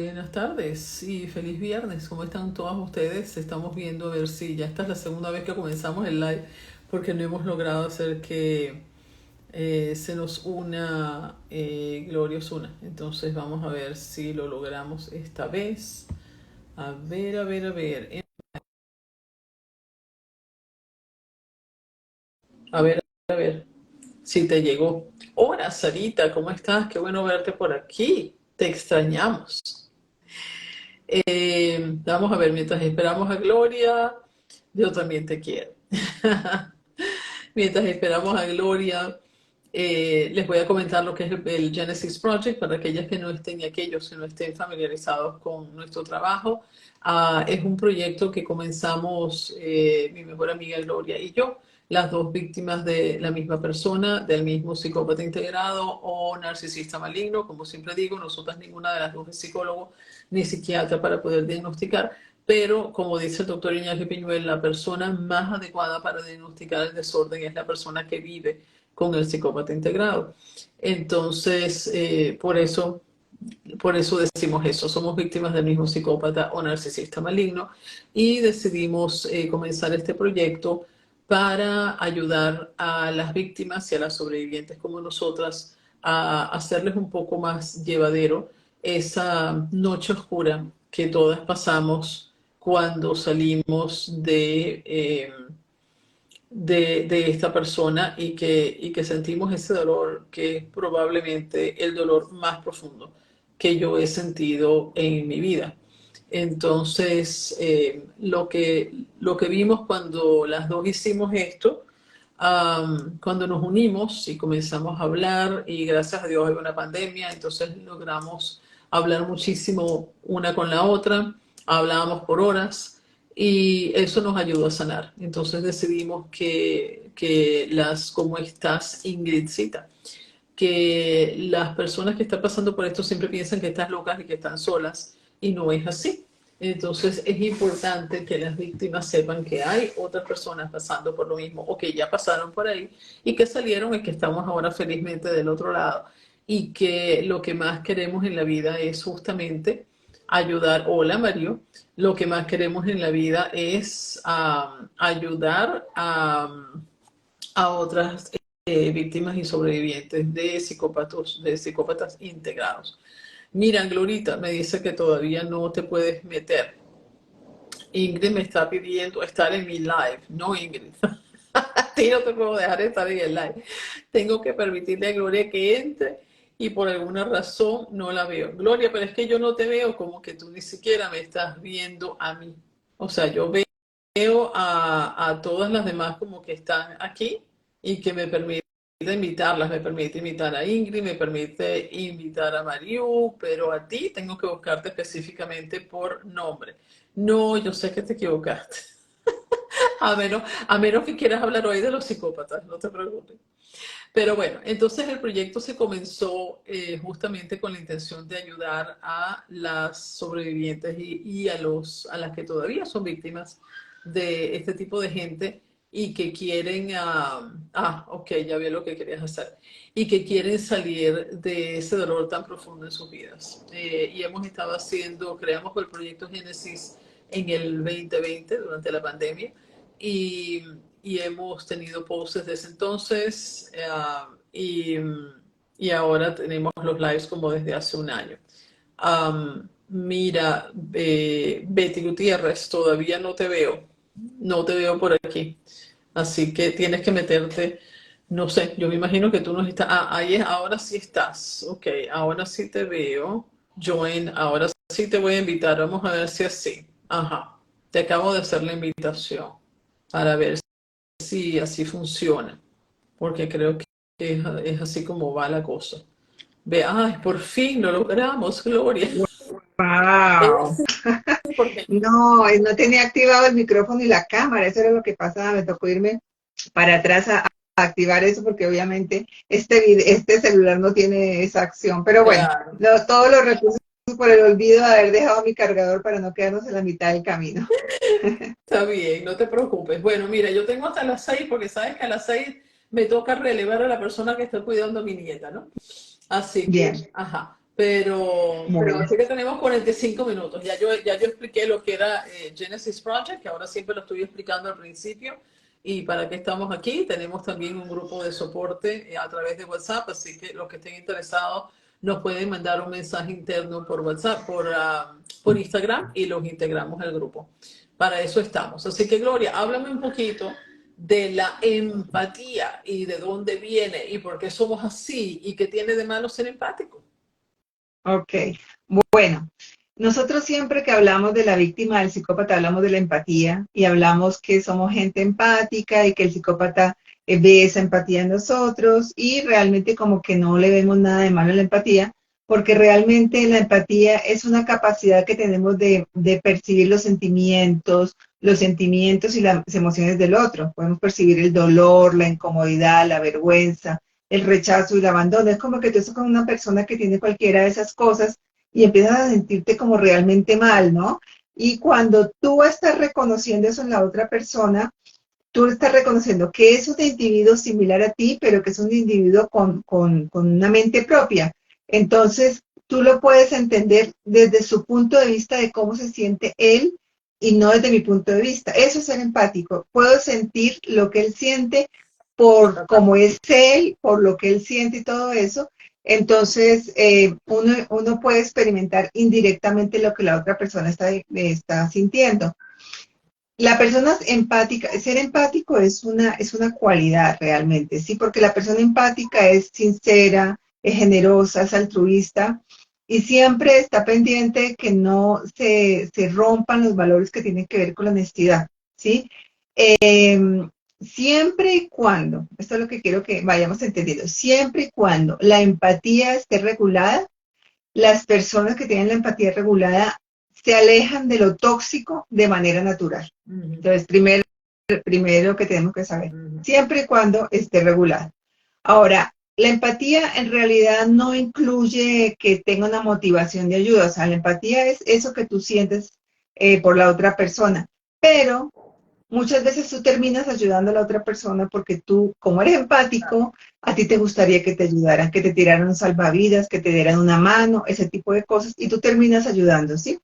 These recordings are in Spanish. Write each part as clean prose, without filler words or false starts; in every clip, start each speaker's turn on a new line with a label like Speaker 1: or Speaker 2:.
Speaker 1: Buenas tardes y feliz viernes. ¿Cómo están todos ustedes? Estamos viendo a ver si ya esta es la segunda vez que comenzamos el live porque no hemos logrado hacer que se nos una Gloria Osuna. Entonces vamos a ver si lo logramos esta vez. A ver, a ver, a ver. A ver, a ver si te llegó. Hola, Sarita, ¿cómo estás? Qué bueno verte por aquí. Te extrañamos. Vamos a ver, mientras esperamos a Gloria, yo también te quiero. Mientras esperamos a Gloria, les voy a comentar lo que es el Genesis Project para aquellas que no estén y aquellos que no estén familiarizados con nuestro trabajo. Es un proyecto que comenzamos mi mejor amiga Gloria y yo, las dos víctimas de la misma persona, del mismo psicópata integrado o narcisista maligno. Como siempre digo, nosotras ninguna de las dos es psicólogo ni psiquiatra para poder diagnosticar, pero como dice el doctor Iñaki Piñuel, la persona más adecuada para diagnosticar el desorden es la persona que vive con el psicópata integrado. Entonces, por eso decimos eso, somos víctimas del mismo psicópata o narcisista maligno y decidimos comenzar este proyecto para ayudar a las víctimas y a las sobrevivientes como nosotras a hacerles un poco más llevadero esa noche oscura que todas pasamos cuando salimos de esta persona y que sentimos ese dolor que es probablemente el dolor más profundo que yo he sentido en mi vida. Entonces, lo que vimos cuando las dos hicimos esto, cuando nos unimos y comenzamos a hablar, y gracias a Dios hay una pandemia, entonces logramos hablar muchísimo una con la otra, hablábamos por horas y eso nos ayudó a sanar. Entonces decidimos que las, ¿cómo estás, Ingridcita? Que las personas que están pasando por esto siempre piensan que están locas y que están solas, y no es así. Entonces es importante que las víctimas sepan que hay otras personas pasando por lo mismo o que ya pasaron por ahí y que salieron y que estamos ahora felizmente del otro lado y que lo que más queremos en la vida es justamente ayudar. Hola, Mario. Lo que más queremos en la vida es ayudar a otras víctimas y sobrevivientes de psicópatas integrados. Mira, Glorita me dice que todavía no te puedes meter. Ingrid me está pidiendo estar en mi live. No, Ingrid. A ti no te puedo dejar estar en el live. Tengo que permitirle a Gloria que entre y por alguna razón no la veo. Gloria, pero es que yo no te veo, como que tú ni siquiera me estás viendo a mí. O sea, yo veo a todas las demás como que están aquí y que me permite invitarlas, me permite invitar a Ingrid, me permite invitar a Mariu, pero a ti tengo que buscarte específicamente por nombre. No, yo sé que te equivocaste. A menos que quieras hablar hoy de los psicópatas, no te preocupes. Pero bueno, entonces el proyecto se comenzó justamente con la intención de ayudar a las sobrevivientes a las que todavía son víctimas de este tipo de gente y que quieren, ok, ya vi lo que querías hacer, y que quieren salir de ese dolor tan profundo en sus vidas. Y hemos estado creamos el proyecto Génesis en el 2020, durante la pandemia, y y hemos tenido posts desde entonces y ahora tenemos los lives como desde hace un año. Mira, Betty Gutiérrez, todavía no te veo, no te veo por aquí, así que tienes que meterte, no sé, yo me imagino que tú no estás, ahí es, ahora sí estás, ok, ahora sí te veo, Join, ahora sí te voy a invitar, vamos a ver si así, ajá, te acabo de hacer la invitación para ver si así funciona, porque creo que es así como va la cosa. Ve, ay, por fin lo logramos, Gloria.
Speaker 2: Wow.
Speaker 1: Es porque
Speaker 2: No, no tenía activado el micrófono y la cámara, eso era lo que pasaba, me tocó irme para atrás a activar eso porque obviamente este celular no tiene esa acción, pero bueno,
Speaker 1: claro,
Speaker 2: todos los recursos por el olvido de haber dejado mi cargador para no quedarnos en la mitad del camino.
Speaker 1: está bien, no te preocupes. Bueno, mira, yo tengo hasta las 6 porque sabes que a las 6 me toca relevar a la persona que está cuidando a mi nieta, ¿no? Así que,
Speaker 2: Bien,
Speaker 1: ajá. pero
Speaker 2: Bueno,
Speaker 1: así que tenemos 45 minutos. Ya yo expliqué lo que era Genesis Project, que ahora siempre lo estoy explicando al principio. Y para qué estamos aquí, tenemos también un grupo de soporte a través de WhatsApp, así que los que estén interesados nos pueden mandar un mensaje interno por WhatsApp, por Instagram y los integramos al grupo. Para eso estamos. Así que Gloria, háblame un poquito de la empatía y de dónde viene y por qué somos así y qué tiene de malo ser empático.
Speaker 2: ok. Bueno, nosotros siempre que hablamos de la víctima del psicópata hablamos de la empatía y hablamos que somos gente empática y que el psicópata ve esa empatía en nosotros y realmente como que no le vemos nada de malo a la empatía, porque realmente la empatía es una capacidad que tenemos de percibir los sentimientos y las emociones del otro. Podemos percibir el dolor, la incomodidad, la vergüenza, el rechazo y el abandono. Es como que tú estás con una persona que tiene cualquiera de esas cosas y empiezas a sentirte como realmente mal, ¿no? Y cuando tú estás reconociendo eso en la otra persona, tú estás reconociendo que es un individuo similar a ti, pero que es un individuo con una mente propia. Entonces, tú lo puedes entender desde su punto de vista de cómo se siente él y no desde mi punto de vista. Eso es ser empático. Puedo sentir lo que él siente por cómo es él, por lo que él siente y todo eso. Entonces, uno puede experimentar indirectamente lo que la otra persona está sintiendo. La persona empática, ser empático es una cualidad realmente, ¿sí? Porque la persona empática es sincera, es generosa, es altruista y siempre está pendiente de que no se rompan los valores que tienen que ver con la honestidad, ¿sí? Eh, siempre y cuando, esto es lo que quiero que vayamos entendiendo, siempre y cuando la empatía esté regulada, las personas que tienen la empatía regulada se alejan de lo tóxico de manera natural.
Speaker 1: Uh -huh.
Speaker 2: Entonces, primero que tenemos que saber,
Speaker 1: Uh -huh.
Speaker 2: siempre y cuando esté regulado. Ahora, la empatía en realidad no incluye que tenga una motivación de ayuda, o sea, la empatía es eso que tú sientes por la otra persona, pero muchas veces tú terminas ayudando a la otra persona porque tú, como eres empático, a ti te gustaría que te ayudaran, que te tiraran un salvavidas, que te dieran una mano, ese tipo de cosas, y tú terminas ayudando, ¿sí?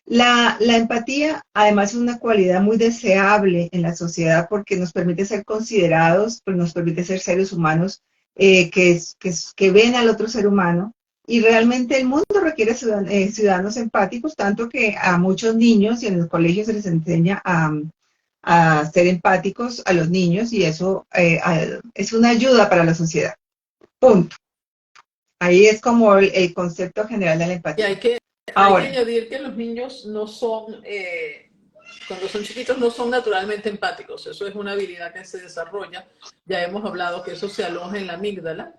Speaker 2: La empatía, además, es una cualidad muy deseable en la sociedad porque nos permite ser considerados, pues nos permite ser seres humanos que ven al otro ser humano. Y realmente el mundo requiere ciudadanos empáticos, tanto que a muchos niños y en los colegios se les enseña a ser empáticos a los niños y eso es una ayuda para la sociedad. Punto. Ahí es como el concepto general de la
Speaker 1: Y
Speaker 2: empatía.
Speaker 1: hay que
Speaker 2: Ahora,
Speaker 1: añadir que los niños no son, cuando son chiquitos, no son naturalmente empáticos. Eso es una habilidad que se desarrolla. Ya hemos hablado que eso se aloja en la amígdala.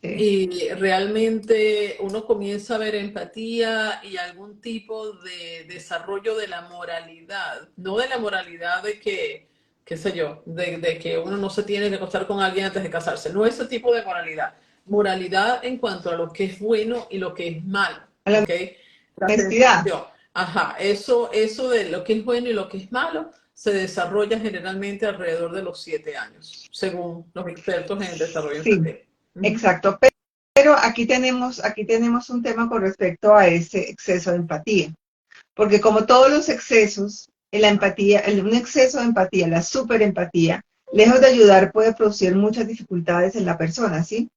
Speaker 1: Y realmente uno comienza a ver empatía y algún tipo de desarrollo de la moralidad. No de la moralidad de que, qué sé yo, de que uno no se tiene que acostar con alguien antes de casarse. No ese tipo de moralidad. Moralidad en cuanto a lo que es bueno y lo que es malo.
Speaker 2: a la
Speaker 1: ¿Ok? La
Speaker 2: honestidad.
Speaker 1: sensación. Ajá, eso de lo que es bueno y lo que es malo se desarrolla generalmente alrededor de los 7 años, según los expertos en el desarrollo
Speaker 2: Sí,
Speaker 1: infantil. Uh -huh.
Speaker 2: exacto. Pero aquí tenemos un tema con respecto a ese exceso de empatía. Porque como todos los excesos, la empatía, un exceso de empatía, la superempatía, lejos de ayudar, puede producir muchas dificultades en la persona, ¿sí?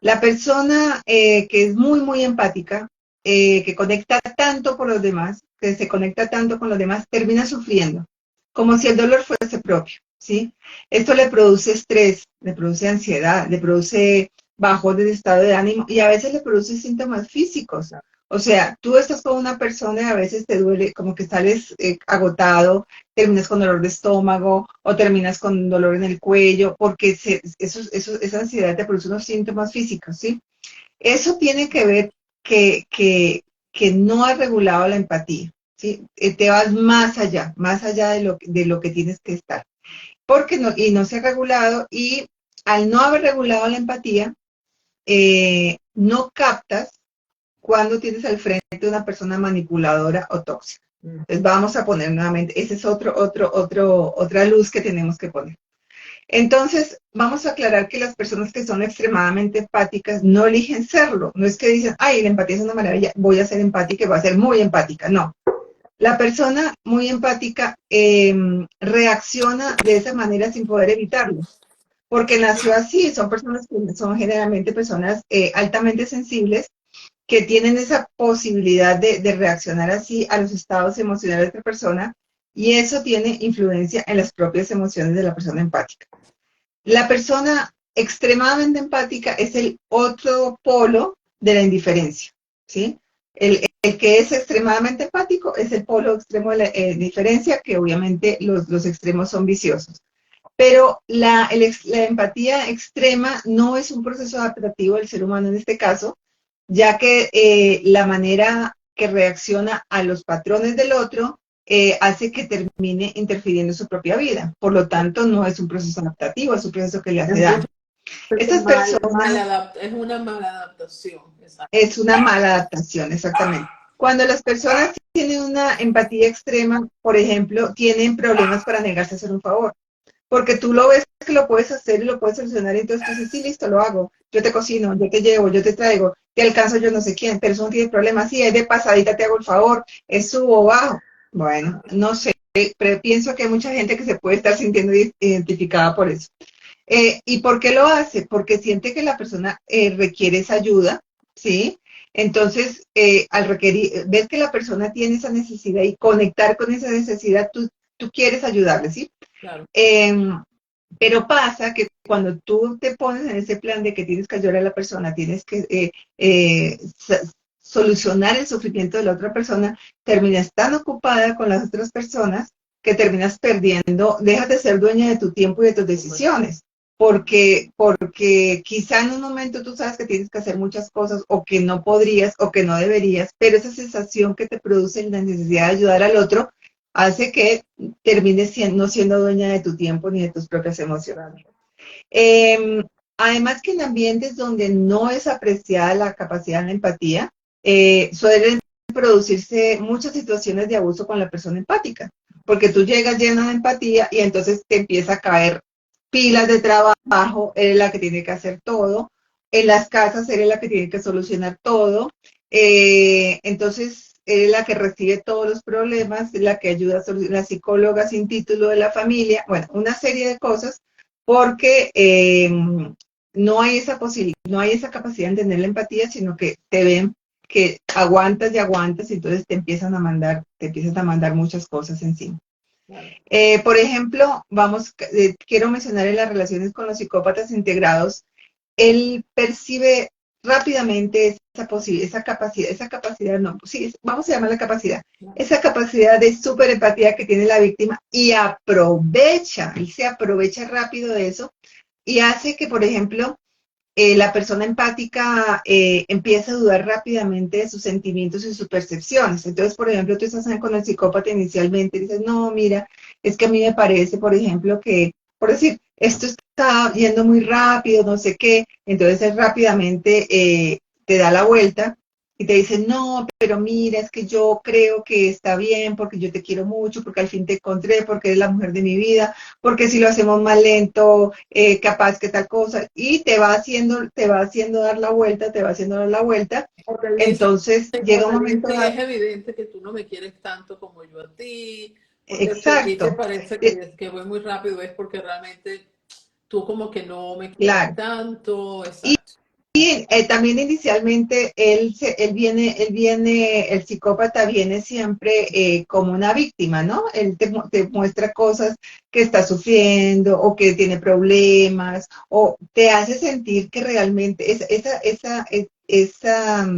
Speaker 2: La persona que es muy empática, que conecta tanto con los demás, que se conecta tanto con los demás, termina sufriendo, como si el dolor fuese propio, ¿sí? Esto le produce estrés, le produce ansiedad, le produce bajos de estado de ánimo y a veces le produce síntomas físicos. O sea, tú estás con una persona y a veces te duele, como que sales agotado, terminas con dolor de estómago o terminas con dolor en el cuello, porque esa ansiedad te produce unos síntomas físicos, ¿sí? Eso tiene que ver que no has regulado la empatía, ¿sí? Te vas más allá de lo que tienes que estar. Porque no se ha regulado y al no haber regulado la empatía, no captas cuando tienes al frente una persona manipuladora o tóxica. Entonces vamos a poner nuevamente, esa es otra luz que tenemos que poner. Entonces, vamos a aclarar que las personas que son extremadamente empáticas no eligen serlo. No es que dicen, ay, la empatía es una maravilla, voy a ser empática y voy a ser muy empática. No. La persona muy empática reacciona de esa manera sin poder evitarlo, porque nació así. Son personas que son generalmente personas altamente sensibles que tienen esa posibilidad de reaccionar así a los estados emocionales de otra persona, y eso tiene influencia en las propias emociones de la persona empática. La persona extremadamente empática es el otro polo de la indiferencia, ¿sí? El que es extremadamente empático es el polo extremo de la indiferencia, que obviamente los extremos son viciosos. Pero la empatía extrema no es un proceso adaptativo del ser humano en este caso, ya que la manera que reacciona a los patrones del otro hace que termine interfiriendo en su propia vida. Por lo tanto, no es un proceso adaptativo, es un proceso que le hace daño. Estas personas
Speaker 1: Es una mala adaptación. Exacto.
Speaker 2: es una mala adaptación, exactamente. Cuando las personas tienen una empatía extrema, por ejemplo, tienen problemas para negarse a hacer un favor. Porque tú lo ves que lo puedes hacer y lo puedes solucionar, y entonces tú dices, sí, listo, lo hago. Yo te cocino, yo te llevo, yo te traigo, te alcanzo yo no sé quién, pero eso no tiene problema. Sí, es de pasadita, te hago el favor, es subo o bajo. Bueno, no sé, pero pienso que hay mucha gente que se puede estar sintiendo identificada por eso. ¿Y por qué lo hace? Porque siente que la persona requiere esa ayuda, ¿sí? Entonces, al requerir, ves que la persona tiene esa necesidad y conectar con esa necesidad, tú quieres ayudarle, ¿sí?
Speaker 1: Claro.
Speaker 2: Pero pasa que cuando tú te pones en ese plan de que tienes que ayudar a la persona, tienes que solucionar el sufrimiento de la otra persona, terminas tan ocupada con las otras personas que terminas perdiendo, dejas de ser dueña de tu tiempo y de tus decisiones. Porque quizá en un momento tú sabes que tienes que hacer muchas cosas o que no podrías o que no deberías, pero esa sensación que te produce la necesidad de ayudar al otro hace que termines no siendo dueña de tu tiempo ni de tus propias emociones. Además que en ambientes donde no es apreciada la capacidad de la empatía, suelen producirse muchas situaciones de abuso con la persona empática, porque tú llegas llena de empatía y entonces te empieza a caer pilas de trabajo, eres la que tiene que hacer todo, en las casas eres la que tiene que solucionar todo, entonces eres la que recibe todos los problemas, la que ayuda a solucionar, la psicóloga sin título de la familia, bueno, una serie de cosas, porque no hay esa posibilidad, no hay esa capacidad de entender la empatía, sino que te ven que aguantas y aguantas y entonces te empiezan a mandar muchas cosas encima. Por ejemplo, quiero mencionar en las relaciones con los psicópatas integrados, él percibe rápidamente vamos a llamar la capacidad, esa capacidad de super empatía que tiene la víctima y él se aprovecha rápido de eso y hace que, por ejemplo, la persona empática empieza a dudar rápidamente de sus sentimientos y sus percepciones. Entonces, por ejemplo, tú estás con el psicópata inicialmente y dices, no, mira, es que a mí me parece, por ejemplo, que, por decir, esto está yendo muy rápido, no sé qué, entonces él rápidamente te da la vuelta y te dice, no, pero mira, es que yo creo que está bien porque yo te quiero mucho, porque al fin te encontré, porque eres la mujer de mi vida, porque si lo hacemos más lento, capaz que tal cosa, y te va haciendo dar la vuelta, te va haciendo dar la vuelta. Entonces llega un momento.
Speaker 1: Es evidente que tú no me quieres tanto como yo a ti, porque si a ti te
Speaker 2: Exacto.
Speaker 1: parece que voy muy rápido es porque realmente tú como que no me quieres
Speaker 2: Claro.
Speaker 1: tanto,
Speaker 2: Y
Speaker 1: exacto.
Speaker 2: también inicialmente el psicópata viene siempre como una víctima, ¿no? Él te muestra cosas que está sufriendo o que tiene problemas o te hace sentir que realmente esa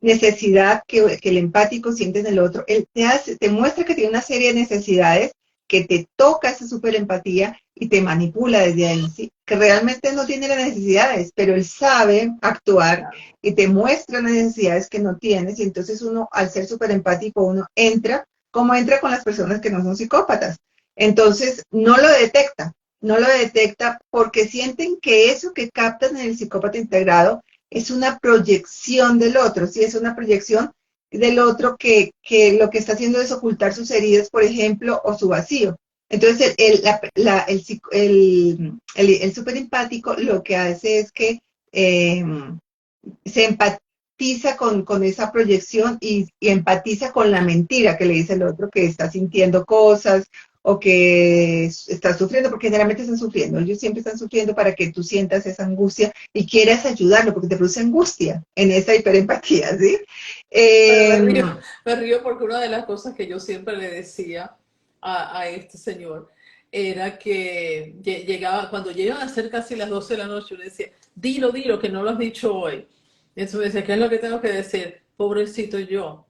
Speaker 2: necesidad que el empático siente en el otro, él te muestra que tiene una serie de necesidades que te toca esa super empatía y te manipula desde ahí, ¿sí? Que realmente no tiene las necesidades, pero él sabe actuar y te muestra las necesidades que no tienes, y entonces uno, al ser súper empático, uno entra, como entra con las personas que no son psicópatas. Entonces, no lo detecta porque sienten que eso que captan en el psicópata integrado es una proyección del otro, ¿sí? Es una proyección del otro que lo que está haciendo es ocultar sus heridas, por ejemplo, o su vacío. Entonces, el súper empático lo que hace es que eh, se empatiza con esa proyección y empatiza con la mentira que le dice el otro que está sintiendo cosas o que está sufriendo, porque generalmente están sufriendo. Ellos siempre están sufriendo para que tú sientas esa angustia y quieras ayudarlo, porque te produce angustia en esa hiperempatía, ¿sí?
Speaker 1: Pero
Speaker 2: Eh,
Speaker 1: me río porque una de las cosas que yo siempre le decía a este señor era que llegaba, cuando llegaban a ser casi las 12 de la noche, yo le decía, dilo, dilo, que no lo has dicho hoy. Y entonces me decía, ¿qué es lo que tengo que decir? Pobrecito yo.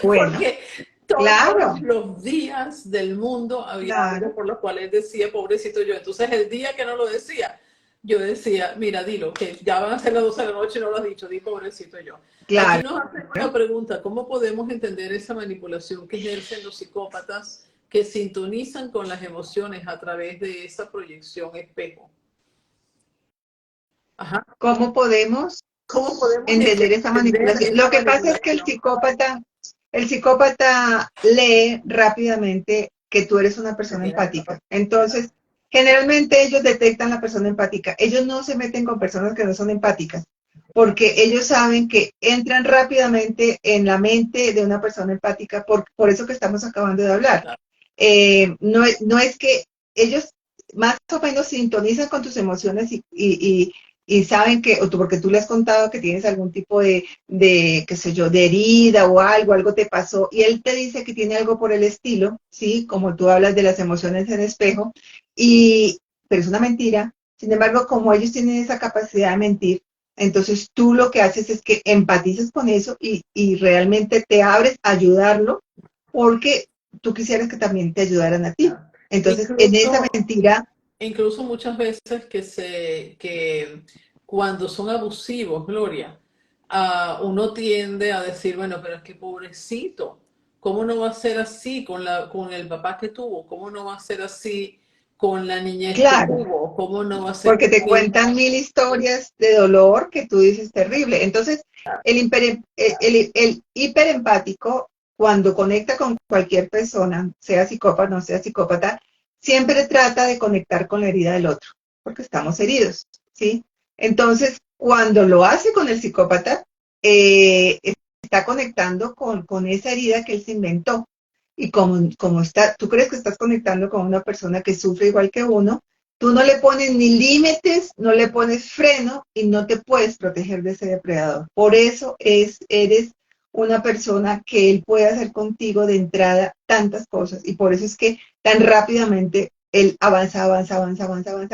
Speaker 2: bueno,
Speaker 1: Porque todos
Speaker 2: claro,
Speaker 1: los días del mundo había algo
Speaker 2: claro,
Speaker 1: por lo cual él decía, pobrecito yo. Entonces el día que no lo decía, yo decía, mira, dilo, que ya van a ser las 12 de la noche y no lo has dicho, di pobrecito yo. Aquí
Speaker 2: claro.
Speaker 1: nos hacen una pregunta, ¿cómo podemos entender esa manipulación que ejercen los psicópatas que sintonizan con las emociones a través de esa proyección espejo? Ajá.
Speaker 2: ¿Cómo podemos
Speaker 1: ¿Cómo podemos
Speaker 2: entender esa
Speaker 1: entender
Speaker 2: manipulación? Lo
Speaker 1: esa
Speaker 2: que pasa es que
Speaker 1: manipulación?
Speaker 2: el psicópata lee rápidamente que tú eres una
Speaker 1: Que
Speaker 2: persona
Speaker 1: tienes esa
Speaker 2: empática. Entonces, generalmente ellos detectan la persona empática. Ellos no se meten con personas que no son empáticas, porque ellos saben que entran rápidamente en la mente de una persona empática, por eso que estamos acabando de hablar. No es que ellos más o menos sintonizan con tus emociones y saben que, porque tú le has contado que tienes algún tipo qué sé yo, de herida o algo te pasó, y él te dice que tiene algo por el estilo, ¿sí? Como tú hablas de las emociones en espejo, y, pero es una mentira. Sin embargo, como ellos tienen esa capacidad de mentir, entonces tú lo que haces es que empatizas con eso y realmente te abres a ayudarlo porque tú quisieras que también te ayudaran a ti. Entonces, en esa
Speaker 1: Incluso,
Speaker 2: mentira,
Speaker 1: incluso muchas veces que cuando son abusivos, Gloria, uno tiende a decir, bueno, pero es que pobrecito, ¿cómo no va a ser así con el papá que tuvo? ¿Cómo no va a ser así con la niñez que
Speaker 2: claro,
Speaker 1: tuvo? ¿Cómo no va a ser
Speaker 2: porque te
Speaker 1: así?
Speaker 2: cuentan mil historias de dolor que tú dices terrible. Entonces, el hiperempático, cuando conecta con cualquier persona, sea psicópata o no sea psicópata, siempre trata de conectar con la herida del otro, porque estamos heridos, ¿sí? Entonces, cuando lo hace con el psicópata, está conectando con esa herida que él se inventó. Y como está, tú crees que estás conectando con una persona que sufre igual que uno, tú no le pones ni límites, no le pones freno y no te puedes proteger de ese depredador. Por eso eres una persona que él puede hacer contigo de entrada tantas cosas y por eso es que tan rápidamente él avanza,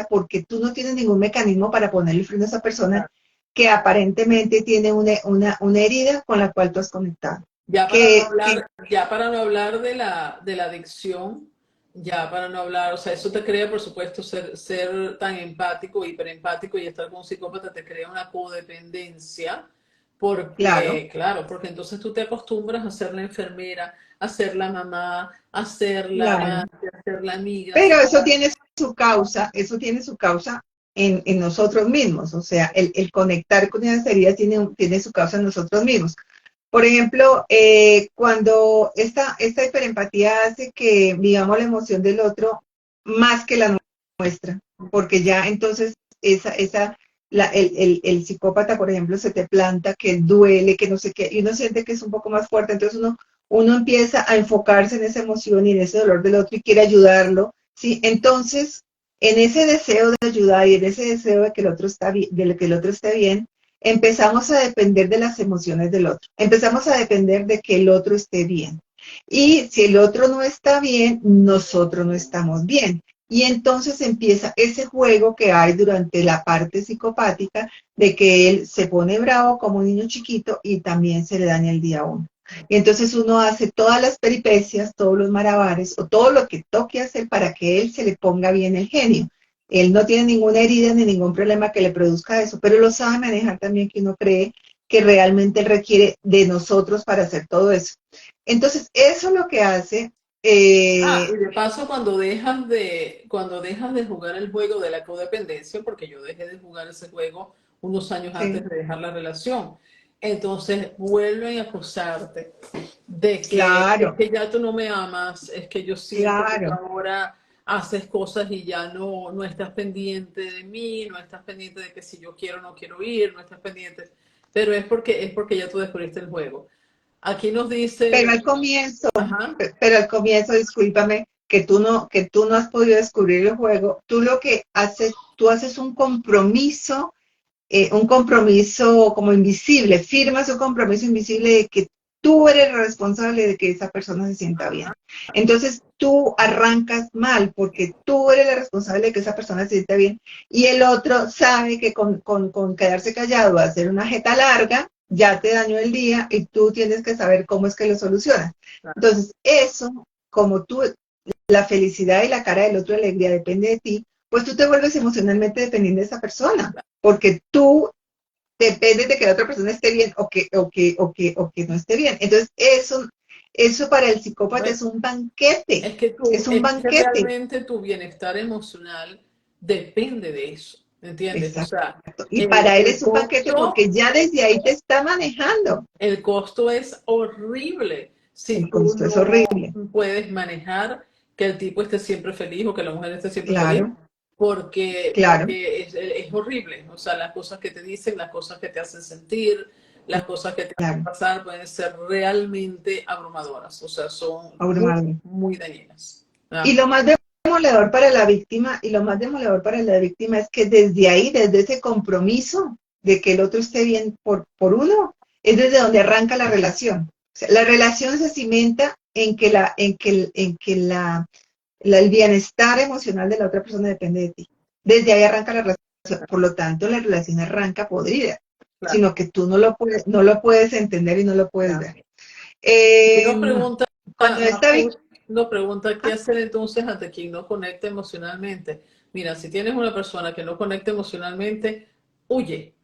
Speaker 2: porque tú no tienes ningún mecanismo para ponerle freno a esa persona que aparentemente tiene una herida con la cual tú has conectado. Que
Speaker 1: Ya para no hablar de la adicción, ya para no hablar, o sea, eso te crea, por supuesto, ser tan empático, hiperempático y estar con un psicópata te crea una codependencia,
Speaker 2: claro,
Speaker 1: porque, claro, porque entonces tú te acostumbras a ser la enfermera, a ser la mamá, a ser la
Speaker 2: claro.
Speaker 1: amante, a ser la amiga, a
Speaker 2: Pero
Speaker 1: ser
Speaker 2: eso tiene su causa en nosotros mismos, o sea, el conectar con esas heridas tiene su causa en nosotros mismos. Por ejemplo, cuando esta hiperempatía hace que vivamos la emoción del otro más que la nuestra, porque ya entonces el psicópata, por ejemplo, se te planta que duele, que no sé qué, y uno siente que es un poco más fuerte, entonces uno empieza a enfocarse en esa emoción y en ese dolor del otro y quiere ayudarlo, ¿sí? Entonces, en ese deseo de ayudar y en ese deseo de que el otro de que el otro esté bien, empezamos a depender de las emociones del otro, empezamos a depender de que el otro esté bien. Y si el otro no está bien, nosotros no estamos bien. Y entonces empieza ese juego que hay durante la parte psicopática de que él se pone bravo como un niño chiquito y también se le daña el día a uno. Y entonces uno hace todas las peripecias, todos los malabares o todo lo que toque hacer para que él se le ponga bien el genio. Él no tiene ninguna herida ni ningún problema que le produzca eso, pero lo sabe manejar también que uno cree que realmente él requiere de nosotros para hacer todo eso. Entonces, eso es lo que hace
Speaker 1: Y de paso, cuando dejas de jugar el juego de la codependencia, porque yo dejé de jugar ese juego unos años antes
Speaker 2: sí,
Speaker 1: de dejar la relación, entonces vuelven a acusarte de que es
Speaker 2: Claro,
Speaker 1: que ya tú no me amas, es que yo siento que tú
Speaker 2: claro.
Speaker 1: ahora haces cosas y ya no estás pendiente de mí, no estás pendiente de que si yo quiero o no quiero ir, no estás pendiente, pero es porque ya tú descubriste el juego. Aquí nos
Speaker 2: Pero
Speaker 1: dice,
Speaker 2: al comienzo,
Speaker 1: ajá,
Speaker 2: pero al comienzo, discúlpame, que tú no has podido descubrir el juego, tú lo que haces, tú haces un compromiso como invisible, firmas un compromiso invisible de que tú eres el responsable de que esa persona se sienta bien. Entonces tú arrancas mal porque tú eres el responsable de que esa persona se sienta bien y el otro sabe que con quedarse callado, hacer una jeta larga, ya te dañó el día y tú tienes que saber cómo es que lo solucionas. Entonces eso, como tú, la felicidad y la cara del otro, alegría, depende de ti, pues tú te vuelves emocionalmente dependiente de esa persona, porque tú dependes de que la otra persona esté bien o que no esté bien. Entonces, eso para el psicópata
Speaker 1: bueno,
Speaker 2: es un banquete, es un
Speaker 1: es que
Speaker 2: banquete.
Speaker 1: realmente tu bienestar emocional depende de eso, ¿entiendes? O
Speaker 2: Exacto.
Speaker 1: sea,
Speaker 2: Y para él
Speaker 1: el
Speaker 2: es un banquete porque ya desde ahí te está manejando.
Speaker 1: el costo es horrible si
Speaker 2: El
Speaker 1: tú
Speaker 2: costo es
Speaker 1: no
Speaker 2: horrible.
Speaker 1: puedes manejar que el tipo esté siempre feliz o que la mujer esté siempre feliz,
Speaker 2: Claro, claro.
Speaker 1: porque es horrible. O sea, las cosas que te dicen, las cosas que te hacen sentir, las cosas que te hacen
Speaker 2: Claro,
Speaker 1: pasar pueden ser realmente abrumadoras. O sea, son muy,
Speaker 2: abrumador.
Speaker 1: muy dañinas.
Speaker 2: Y
Speaker 1: ¿Ah?
Speaker 2: lo más demoledor para la víctima, y lo más demoledor para la víctima es que desde ahí, desde ese compromiso de que el otro esté bien por uno, es desde donde arranca la relación. O sea, la relación se cimenta en que el bienestar emocional de la otra persona depende de ti. Desde ahí arranca la relación. Por lo tanto, la relación arranca podrida,
Speaker 1: Claro,
Speaker 2: sino que tú no lo puedes entender y no lo puedes
Speaker 1: claro.
Speaker 2: ver.
Speaker 1: Y
Speaker 2: Eh,
Speaker 1: nos pregunta,
Speaker 2: cuando está bien,
Speaker 1: nos pregunta qué hacer entonces ante quien no conecta emocionalmente. Mira, si tienes una persona que no conecta emocionalmente, huye,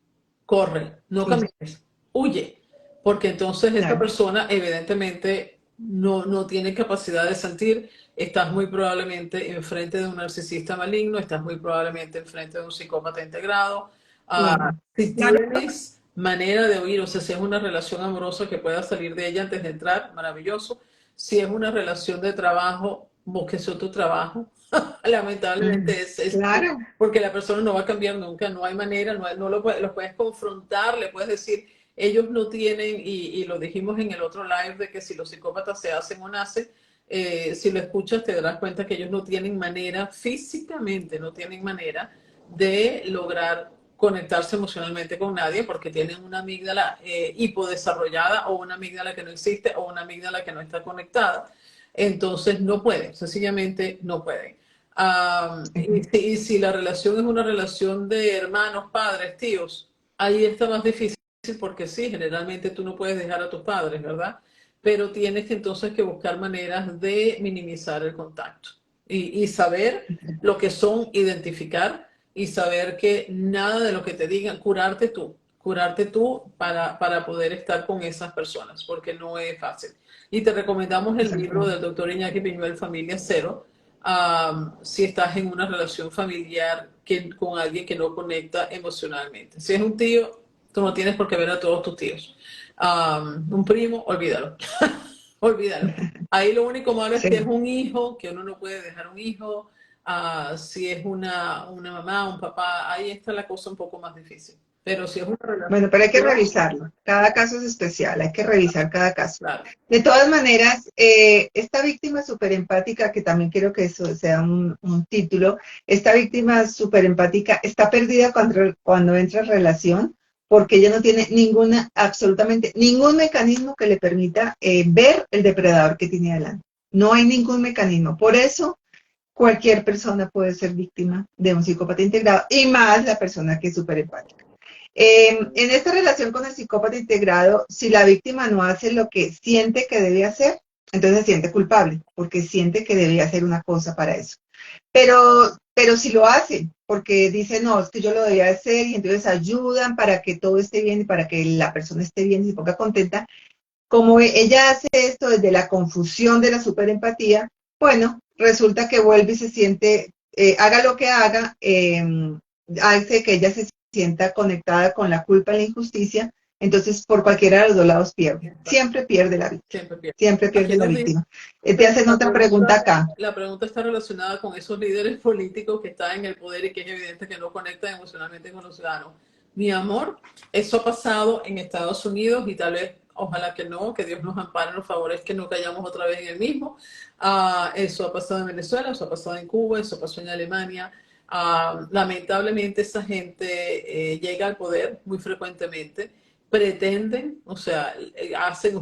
Speaker 1: corre, no
Speaker 2: sí,
Speaker 1: camines, huye, porque entonces esta
Speaker 2: claro.
Speaker 1: persona evidentemente no tiene capacidad de sentir, estás muy probablemente enfrente de un narcisista maligno, estás muy probablemente enfrente de un psicópata integrado.
Speaker 2: Claro,
Speaker 1: Si
Speaker 2: claro,
Speaker 1: tienes manera de oír, o sea, si es una relación amorosa que pueda salir de ella antes de entrar, maravilloso. Si es una relación de trabajo, búsquese otro trabajo. Lamentablemente es
Speaker 2: claro,
Speaker 1: porque la persona no va a cambiar nunca, no hay manera, no los puedes confrontar, le puedes decir, ellos no tienen, y lo dijimos en el otro live, de que si los psicópatas se hacen o nacen, si lo escuchas te darás cuenta que ellos no tienen manera, físicamente no tienen manera de lograr conectarse emocionalmente con nadie porque tienen una amígdala hipodesarrollada o una amígdala que no existe o una amígdala que no está conectada. Entonces no pueden, sencillamente no pueden. Y si la relación es una relación de hermanos, padres, tíos, ahí está más difícil porque sí, generalmente tú no puedes dejar a tus padres, ¿verdad? Pero tienes que entonces que buscar maneras de minimizar el contacto y saber lo que son, identificar y saber que nada de lo que te digan, curarte tú para poder estar con esas personas, porque no es fácil. Y te recomendamos el libro
Speaker 2: exactamente.
Speaker 1: del doctor Iñaki Piñuel, Familia Cero, si estás en una relación familiar con alguien que no conecta emocionalmente. Si es un tío, tú no tienes por qué ver a todos tus tíos. Un primo, olvídalo. Olvídalo. Ahí lo único malo es que es
Speaker 2: Sí.
Speaker 1: un hijo, que uno no puede dejar un hijo. Si es una mamá, un papá, ahí está la cosa un poco más difícil. Pero si es una
Speaker 2: Bueno,
Speaker 1: relación,
Speaker 2: pero hay que revisarlo. Cada caso es especial, hay que revisar cada caso.
Speaker 1: claro.
Speaker 2: De todas maneras, esta víctima súper empática, que también quiero que eso sea un título, esta víctima súper empática está perdida cuando entra en relación porque ella no tiene absolutamente ningún mecanismo que le permita ver el depredador que tiene adelante. No hay ningún mecanismo. Por eso, cualquier persona puede ser víctima de un psicópata integrado y más la persona que es súper empática. En esta relación con el psicópata integrado, si la víctima no hace lo que siente que debe hacer, entonces se siente culpable, porque siente que debe hacer una cosa para eso. Pero si lo hace, porque dice, no, es que yo lo debía hacer, y entonces ayudan para que todo esté bien y para que la persona esté bien y se ponga contenta, como ella hace esto desde la confusión de la superempatía, bueno, resulta que vuelve y se siente, haga lo que hace que ella se sienta conectada con la culpa y la injusticia, Entonces, por cualquiera de los dos lados pierde. Siempre pierde la víctima.
Speaker 1: Siempre pierde.
Speaker 2: Siempre pierde
Speaker 1: Aquí
Speaker 2: la
Speaker 1: nos dice,
Speaker 2: víctima. Te hacen otra pregunta acá.
Speaker 1: la pregunta está relacionada con esos líderes políticos que están en el poder y que es evidente que no conectan emocionalmente con los ciudadanos. Mi amor, eso ha pasado en Estados Unidos y tal vez, ojalá que no, que Dios nos ampare, nos favorezca que no cayamos otra vez en el mismo. Eso ha pasado en Venezuela, eso ha pasado en Cuba, eso pasó en Alemania. Lamentablemente esa gente llega al poder muy frecuentemente, pretenden, o sea,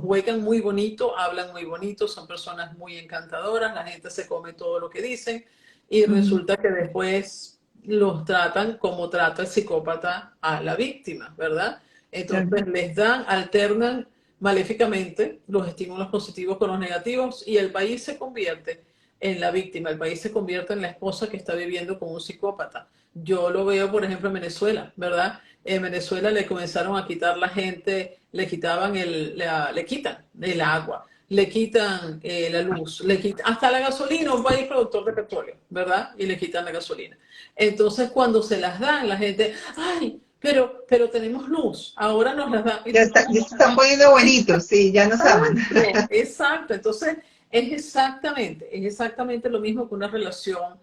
Speaker 1: juegan muy bonito, hablan muy bonito, son personas muy encantadoras, la gente se come todo lo que dicen y resulta que después los tratan como trata el psicópata a la víctima, ¿verdad?
Speaker 2: Claro.
Speaker 1: Entonces les dan, alternan maléficamente los estímulos positivos con los negativos y el país se convierte en la víctima, el país se convierte en la esposa que está viviendo con un psicópata. Yo lo veo, por ejemplo, en Venezuela, ¿verdad? En Venezuela le comenzaron a quitar la gente, le quitaban le quitan el agua, le quitan la luz, le quitan hasta la gasolina, un país productor de petróleo, ¿verdad? Y le quitan la gasolina. Entonces, cuando se las dan, la gente, ay, pero tenemos luz, ahora nos las dan.
Speaker 2: Ya se están poniendo bonitos, sí, ya nos aman.
Speaker 1: Exacto, exacto. Entonces, es exactamente lo mismo que una relación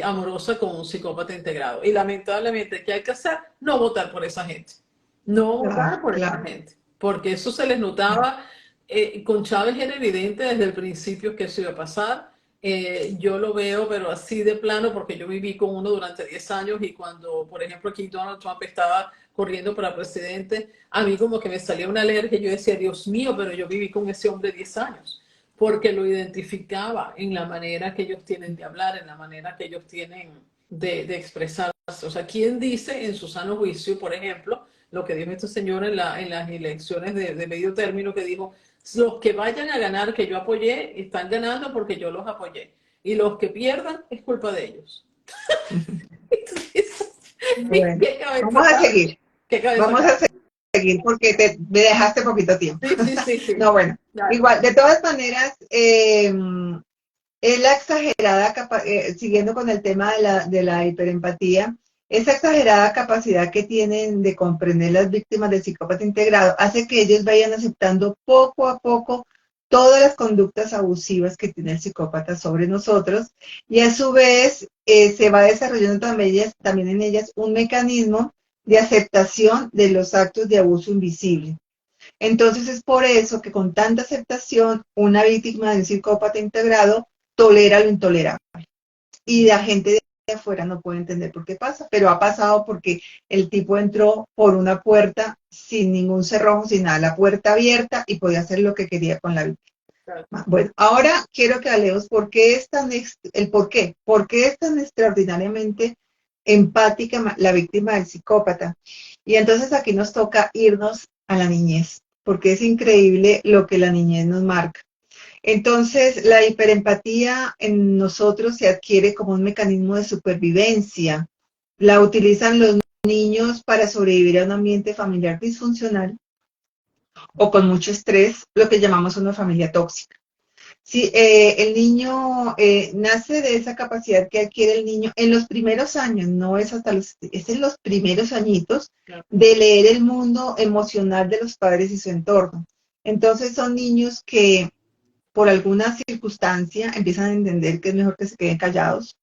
Speaker 1: amorosa con un psicópata integrado. Y lamentablemente, ¿qué hay que hacer? No votar por esa gente. No
Speaker 2: Claro,
Speaker 1: votar por esa
Speaker 2: claro.
Speaker 1: gente. Porque eso se les notaba, con Chávez era evidente desde el principio que eso iba a pasar. Yo lo veo, pero así de plano, porque yo viví con uno durante 10 años y cuando, por ejemplo, aquí Donald Trump estaba corriendo para presidente, a mí como que me salía una alergia, yo decía, Dios mío, pero yo viví con ese hombre 10 años, porque lo identificaba en la manera que ellos tienen de hablar, en la manera que ellos tienen de expresarse. O sea, ¿quién dice en su sano juicio, por ejemplo, lo que dijo este señor en las elecciones de medio término, que dijo, los que vayan a ganar que yo apoyé, están ganando porque yo los apoyé. Y los que pierdan es culpa de ellos.
Speaker 2: Bueno,
Speaker 1: ¿Qué cabeza
Speaker 2: vamos a
Speaker 1: cabe?
Speaker 2: seguir.
Speaker 1: ¿Qué cabeza
Speaker 2: Vamos a
Speaker 1: cabe?
Speaker 2: seguir porque me dejaste poquito tiempo.
Speaker 1: Sí, sí, sí, sí.
Speaker 2: No, bueno,
Speaker 1: Dale.
Speaker 2: igual, de todas maneras, es la exagerada, siguiendo con el tema de la hiperempatía, esa exagerada capacidad que tienen de comprender las víctimas del psicópata integrado hace que ellos vayan aceptando poco a poco todas las conductas abusivas que tiene el psicópata sobre nosotros y a su vez se va desarrollando también en ellas un mecanismo de aceptación de los actos de abuso invisible. Entonces es por eso que con tanta aceptación, una víctima de un psicópata integrado tolera lo intolerable. Y la gente de afuera no puede entender por qué pasa, pero ha pasado porque el tipo entró por una puerta sin ningún cerrojo, sin nada, la puerta abierta y podía hacer lo que quería con la víctima. Bueno, ahora quiero que hablemos por qué es tan, el por qué es tan extraordinariamente empática la víctima del psicópata. Y entonces aquí nos toca irnos a la niñez, porque es increíble lo que la niñez nos marca. Entonces, la hiperempatía en nosotros se adquiere como un mecanismo de supervivencia. La utilizan los niños para sobrevivir a un ambiente familiar disfuncional o con mucho estrés, lo que llamamos una familia tóxica. Sí, el niño nace de esa capacidad que adquiere el niño en los primeros años, no es hasta es en los primeros añitos de leer el mundo emocional de los padres y su entorno. Entonces son niños que por alguna circunstancia empiezan a entender que es mejor que se queden callados,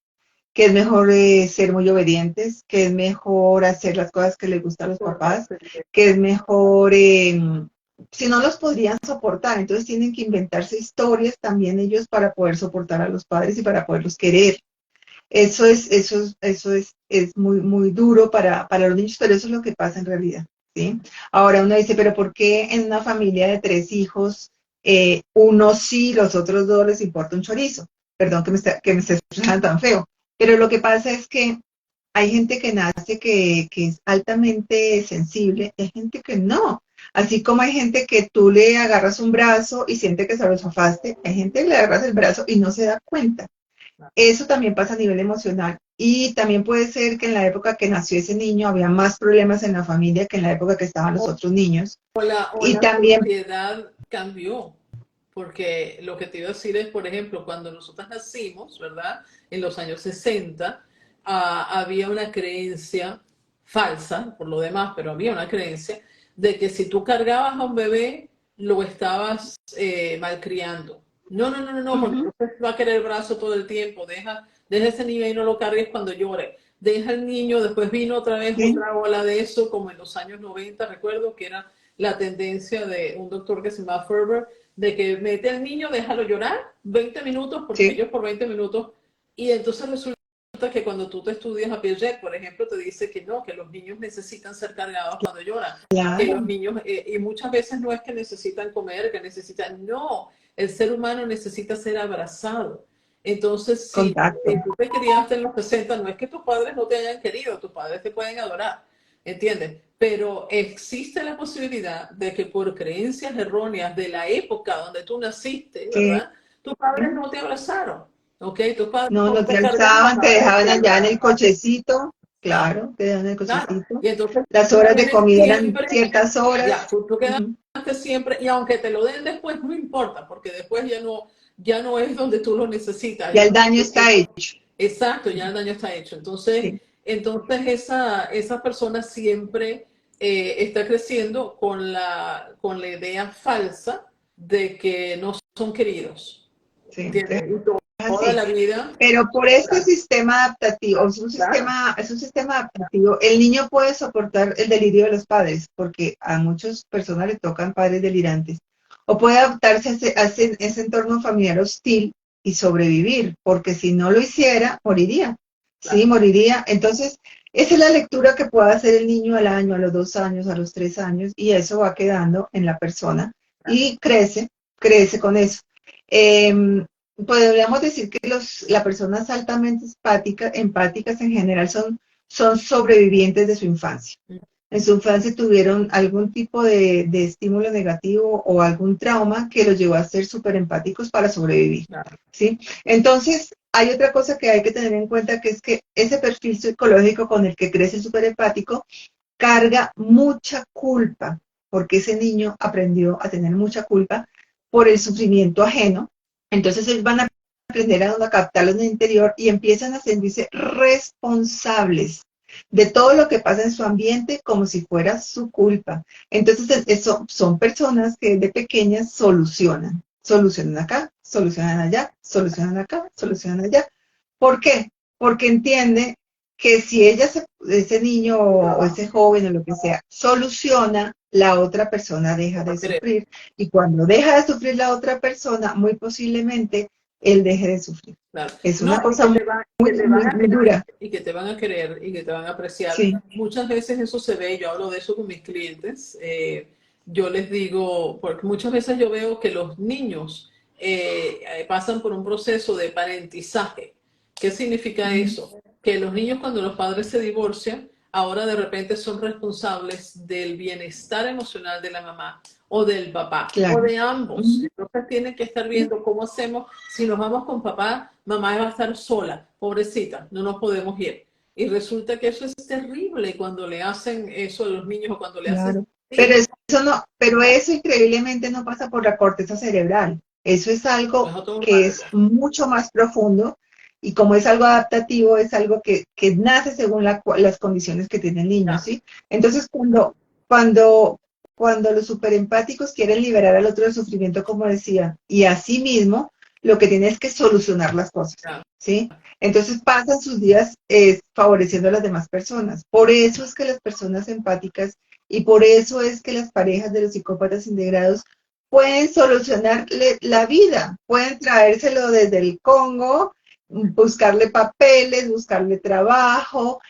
Speaker 2: que es mejor ser muy obedientes, que es mejor hacer las cosas que les gustan a los papás, que es mejor, si no los podrían soportar, entonces tienen que inventarse historias también ellos para poder soportar a los padres y para poderlos querer. Es muy, muy duro para los niños, pero eso es lo que pasa en realidad, ¿sí? Ahora uno dice, pero ¿por qué en una familia de 3 hijos, uno sí, los otros dos les importa un chorizo? Perdón que me esté expresando tan feo. Pero lo que pasa es que hay gente que nace que es altamente sensible, y hay gente que no. Así como hay gente que tú le agarras un brazo y siente que se lo zafaste, hay gente que le agarras el brazo y no se da cuenta. Eso también pasa a nivel emocional. Y también puede ser que en la época que nació ese niño había más problemas en la familia que en la época que estaban los otros niños.
Speaker 1: O
Speaker 2: Y
Speaker 1: la
Speaker 2: también,
Speaker 1: sociedad cambió, porque lo que te iba a decir es, por ejemplo, cuando nosotros nacimos, ¿verdad? En los años 60, había una creencia falsa, por lo demás, pero había una creencia de que si tú cargabas a un bebé, lo estabas malcriando. No, no, no, no, no, porque
Speaker 2: Ujú.
Speaker 1: entonces va a querer el brazo todo el tiempo. Deja ese niño y no lo cargues cuando llore. Deja el niño, después vino otra vez
Speaker 2: Sí,
Speaker 1: otra ola de eso, como en los años 90, recuerdo que era la tendencia de un doctor que se llama Ferber, de que mete al niño, déjalo llorar 20 minutos, porque
Speaker 2: sí,
Speaker 1: ellos por 20 minutos, y entonces resulta que cuando tú te estudias a Piaget, por ejemplo, te dice que no, que los niños necesitan ser cargados cuando lloran, que los
Speaker 2: claro,
Speaker 1: niños, y muchas veces no es que necesitan comer, que necesitan, no, el ser humano necesita ser abrazado. Entonces, si
Speaker 2: contacto.
Speaker 1: tú te criaste en los 60, no es que tus padres no te hayan querido, tus padres te pueden adorar, ¿entiendes? Pero existe la posibilidad de que por creencias erróneas de la época donde tú naciste,
Speaker 2: Sí.
Speaker 1: ¿verdad? Tus padres no te abrazaron, ¿ok? Tus padres
Speaker 2: No,
Speaker 1: no
Speaker 2: no te
Speaker 1: te cargaban
Speaker 2: alzaban, te
Speaker 1: para
Speaker 2: dejaban allá en
Speaker 1: decirte,
Speaker 2: el cochecito, claro, te dejaban en el
Speaker 1: claro.
Speaker 2: cochecito.
Speaker 1: Y entonces
Speaker 2: Las
Speaker 1: tú
Speaker 2: horas de
Speaker 1: tienes
Speaker 2: comida eran
Speaker 1: siempre,
Speaker 2: ciertas
Speaker 1: ya,
Speaker 2: horas.
Speaker 1: tú
Speaker 2: Ujú.
Speaker 1: quedaste siempre, y aunque te lo den después, no importa, porque después ya no es donde tú lo necesitas.
Speaker 2: Ya el daño está hecho.
Speaker 1: Exacto, ya el daño está hecho. Entonces,
Speaker 2: Sí,
Speaker 1: esa persona siempre está creciendo con la idea falsa de que no son queridos.
Speaker 2: sí, es
Speaker 1: ¿Entiendes? Y toda
Speaker 2: así.
Speaker 1: la vida.
Speaker 2: Pero por este
Speaker 1: Claro,
Speaker 2: sistema adaptativo,
Speaker 1: claro,
Speaker 2: es un sistema adaptativo, el niño puede soportar el delirio de los padres, porque a muchas personas le tocan padres delirantes, o puede adaptarse ese entorno familiar hostil y sobrevivir, porque si no lo hiciera, moriría, sí,
Speaker 1: claro.
Speaker 2: moriría. Entonces, esa es la lectura que puede hacer el niño al año, a los 2 años, a los 3 años, y eso va quedando en la persona y crece con eso. Em, Podríamos decir que las personas altamente empáticas en general son sobrevivientes de su infancia. En su infancia tuvieron algún tipo de estímulo negativo o algún trauma que los llevó a ser súper empáticos para sobrevivir,
Speaker 1: Claro.
Speaker 2: ¿sí? Entonces, hay otra cosa que hay que tener en cuenta, que es que ese perfil psicológico con el que crece el súper empático carga mucha culpa, porque ese niño aprendió a tener mucha culpa por el sufrimiento ajeno. Entonces ellos van a aprender a captarlo en el interior y empiezan a sentirse responsables de todo lo que pasa en su ambiente como si fuera su culpa. Entonces eso son personas que desde pequeñas solucionan acá, solucionan allá, solucionan acá, solucionan allá. ¿Por qué? Porque entiende que si ese niño o ese joven o lo que sea soluciona, la otra persona deja de sufrir. Y cuando deja de sufrir la otra persona, muy posiblemente él deje de sufrir.
Speaker 1: Claro.
Speaker 2: Es
Speaker 1: No,
Speaker 2: una
Speaker 1: y
Speaker 2: cosa
Speaker 1: que
Speaker 2: muy,
Speaker 1: que te van
Speaker 2: muy,
Speaker 1: a
Speaker 2: muy
Speaker 1: querer,
Speaker 2: dura.
Speaker 1: y que te van a querer, y que te van a apreciar.
Speaker 2: Sí,
Speaker 1: Muchas veces eso se ve, yo hablo de eso con mis clientes. Yo les digo, porque muchas veces yo veo que los niños pasan por un proceso de parentizaje. ¿Qué significa
Speaker 2: ujú,
Speaker 1: eso? Que los niños cuando los padres se divorcian, ahora de repente son responsables del bienestar emocional de la mamá o del papá o
Speaker 2: claro.
Speaker 1: de ambos.
Speaker 2: Ujú,
Speaker 1: Entonces tienen que estar
Speaker 2: sí,
Speaker 1: viendo cómo hacemos. Si nos vamos con papá, mamá va a estar sola, pobrecita, no nos podemos ir. Y resulta que eso es terrible cuando le hacen eso a los niños o cuando le hacen
Speaker 2: claro. Pero
Speaker 1: así.
Speaker 2: eso no, pero eso increíblemente no pasa por la corteza cerebral. Eso es algo
Speaker 1: Es
Speaker 2: que es
Speaker 1: automático.
Speaker 2: mucho más profundo y como es algo adaptativo, es algo que nace según las condiciones que tiene el niño,
Speaker 1: Ya,
Speaker 2: ¿sí? Entonces, cuando, cuando los superempáticos quieren liberar al otro del sufrimiento, como decía, y así mismo, lo que tiene es que solucionar las cosas,
Speaker 1: ya.
Speaker 2: ¿sí? Entonces pasan sus días favoreciendo a las demás personas. Por eso es que las personas empáticas y por eso es que las parejas de los psicópatas integrados pueden solucionarle la vida, pueden traérselo desde el Congo, buscarle papeles, buscarle trabajo,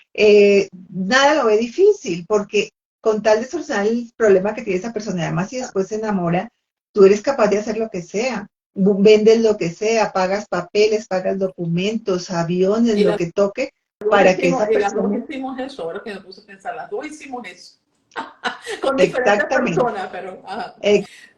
Speaker 2: nada lo ve difícil, porque con tal de solucionar el problema que tiene esa persona, además si después se enamora, tú eres capaz de hacer lo que sea, vendes lo que sea, pagas papeles, pagas documentos, aviones,
Speaker 1: Y
Speaker 2: lo
Speaker 1: las
Speaker 2: que toque,
Speaker 1: dos
Speaker 2: para que
Speaker 1: hicimos,
Speaker 2: esa
Speaker 1: y las dos
Speaker 2: persona,
Speaker 1: hicimos eso, ahora que me puse a pensar, las dos hicimos eso. Con diferentes
Speaker 2: exactamente,
Speaker 1: personas, pero ajá.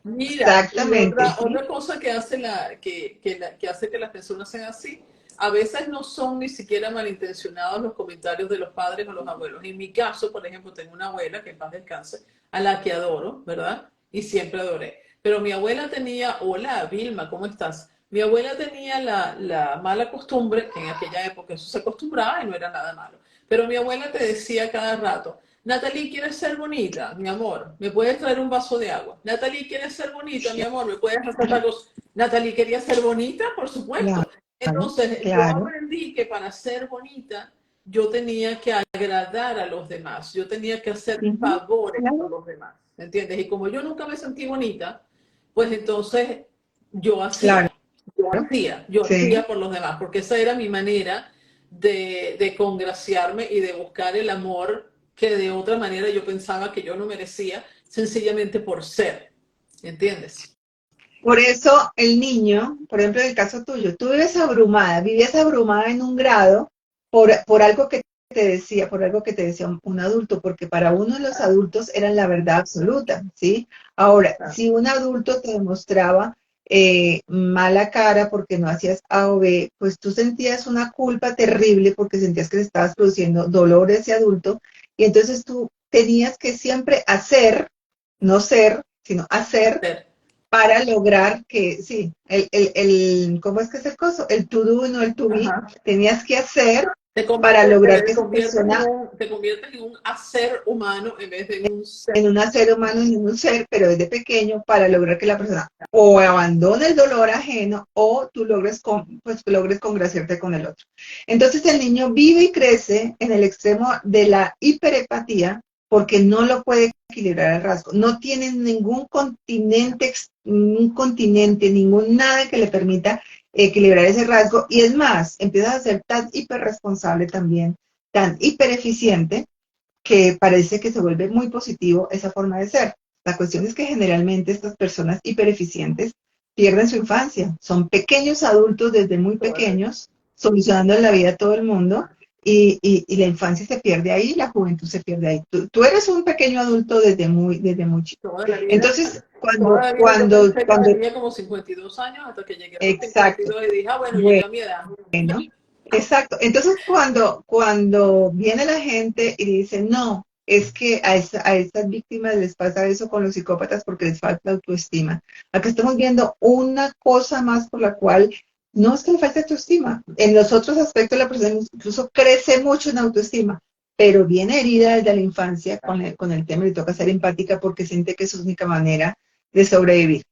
Speaker 1: Mira, y
Speaker 2: exactamente,
Speaker 1: otra
Speaker 2: ¿sí?
Speaker 1: cosa que hace, que hace que las personas sean así, a veces no son ni siquiera malintencionados los comentarios de los padres o los abuelos. En mi caso, por ejemplo, tengo una abuela que en paz descanse, a la que adoro, ¿verdad? Y siempre adoré. Pero mi abuela tenía, hola Vilma, ¿cómo estás? Mi abuela tenía la mala costumbre, en aquella época eso se acostumbraba y no era nada malo, pero mi abuela te decía cada rato, Natalie, ¿quieres ser bonita? Mi amor, ¿me puedes traer un vaso de agua? Natalie, ¿quieres ser bonita? Mi amor, ¿me puedes hacer tacos? Natalie, ¿quería ser bonita? Por
Speaker 2: Claro,
Speaker 1: supuesto. Entonces, yo
Speaker 2: claro.
Speaker 1: aprendí que para ser bonita, yo tenía que agradar a los demás. Yo tenía que hacer
Speaker 2: Ujú,
Speaker 1: favores a
Speaker 2: claro,
Speaker 1: los demás. ¿Me entiendes? Y como yo nunca me sentí bonita, pues entonces yo
Speaker 2: claro,
Speaker 1: hacía, yo
Speaker 2: sí.
Speaker 1: hacía por los demás, porque esa era mi manera de congraciarme y de buscar el amor que de otra manera yo pensaba que yo no merecía, sencillamente por ser, ¿entiendes?
Speaker 2: Por eso el niño, por ejemplo, en el caso tuyo, tú vivías abrumada en un grado por algo que te decía, por algo que te decía un adulto, porque para uno los adultos eran la verdad absoluta, ¿sí? Ahora, si un adulto te demostraba mala cara porque no hacías A o B, pues tú sentías una culpa terrible porque sentías que le estabas produciendo dolor a ese adulto, y entonces tú tenías que siempre hacer, no ser, sino hacer
Speaker 1: Hacer.
Speaker 2: para lograr que, sí, ¿cómo es que es el coso? El to do, no el to be.
Speaker 1: Ajá.
Speaker 2: Tenías que hacer
Speaker 1: Te
Speaker 2: para
Speaker 1: conviertes,
Speaker 2: lograr que
Speaker 1: te
Speaker 2: esa
Speaker 1: conviertes
Speaker 2: persona
Speaker 1: te conviertes en un hacer humano en vez de un ser.
Speaker 2: en un ser humano y en un ser, pero desde pequeño, para lograr que la persona o abandone el dolor ajeno o tú logres congraciarte con el otro. Entonces el niño vive y crece en el extremo de la hiperempatía porque no lo puede equilibrar el rasgo. No tiene ningún continente, ningún nada que le permita equilibrar ese rasgo. Y es más, empiezas a ser tan hiperresponsable también, tan hipereficiente, que parece que se vuelve muy positivo esa forma de ser. La cuestión es que generalmente estas personas hipereficientes pierden su infancia, son pequeños adultos desde muy pequeños, solucionando la vida a todo el mundo, y la infancia se pierde ahí, la juventud se pierde ahí. Tú eres un pequeño adulto desde muy chico.
Speaker 1: Toda la vida,
Speaker 2: Entonces,
Speaker 1: toda la vida yo pensé que tenía como 52 años hasta que llegué a los
Speaker 2: exacto,
Speaker 1: 52 y dije, ah, bueno, llegué
Speaker 2: bueno,
Speaker 1: a mi edad.
Speaker 2: exacto. Entonces, cuando viene la gente y dice, no, es que a estas víctimas les pasa eso con los psicópatas porque les falta autoestima. Acá estamos viendo una cosa más por la cual no es que le falte autoestima. En los otros aspectos la persona incluso crece mucho en autoestima, pero viene herida desde la infancia con el tema y le toca ser empática porque siente que es su única manera de sobrevivir.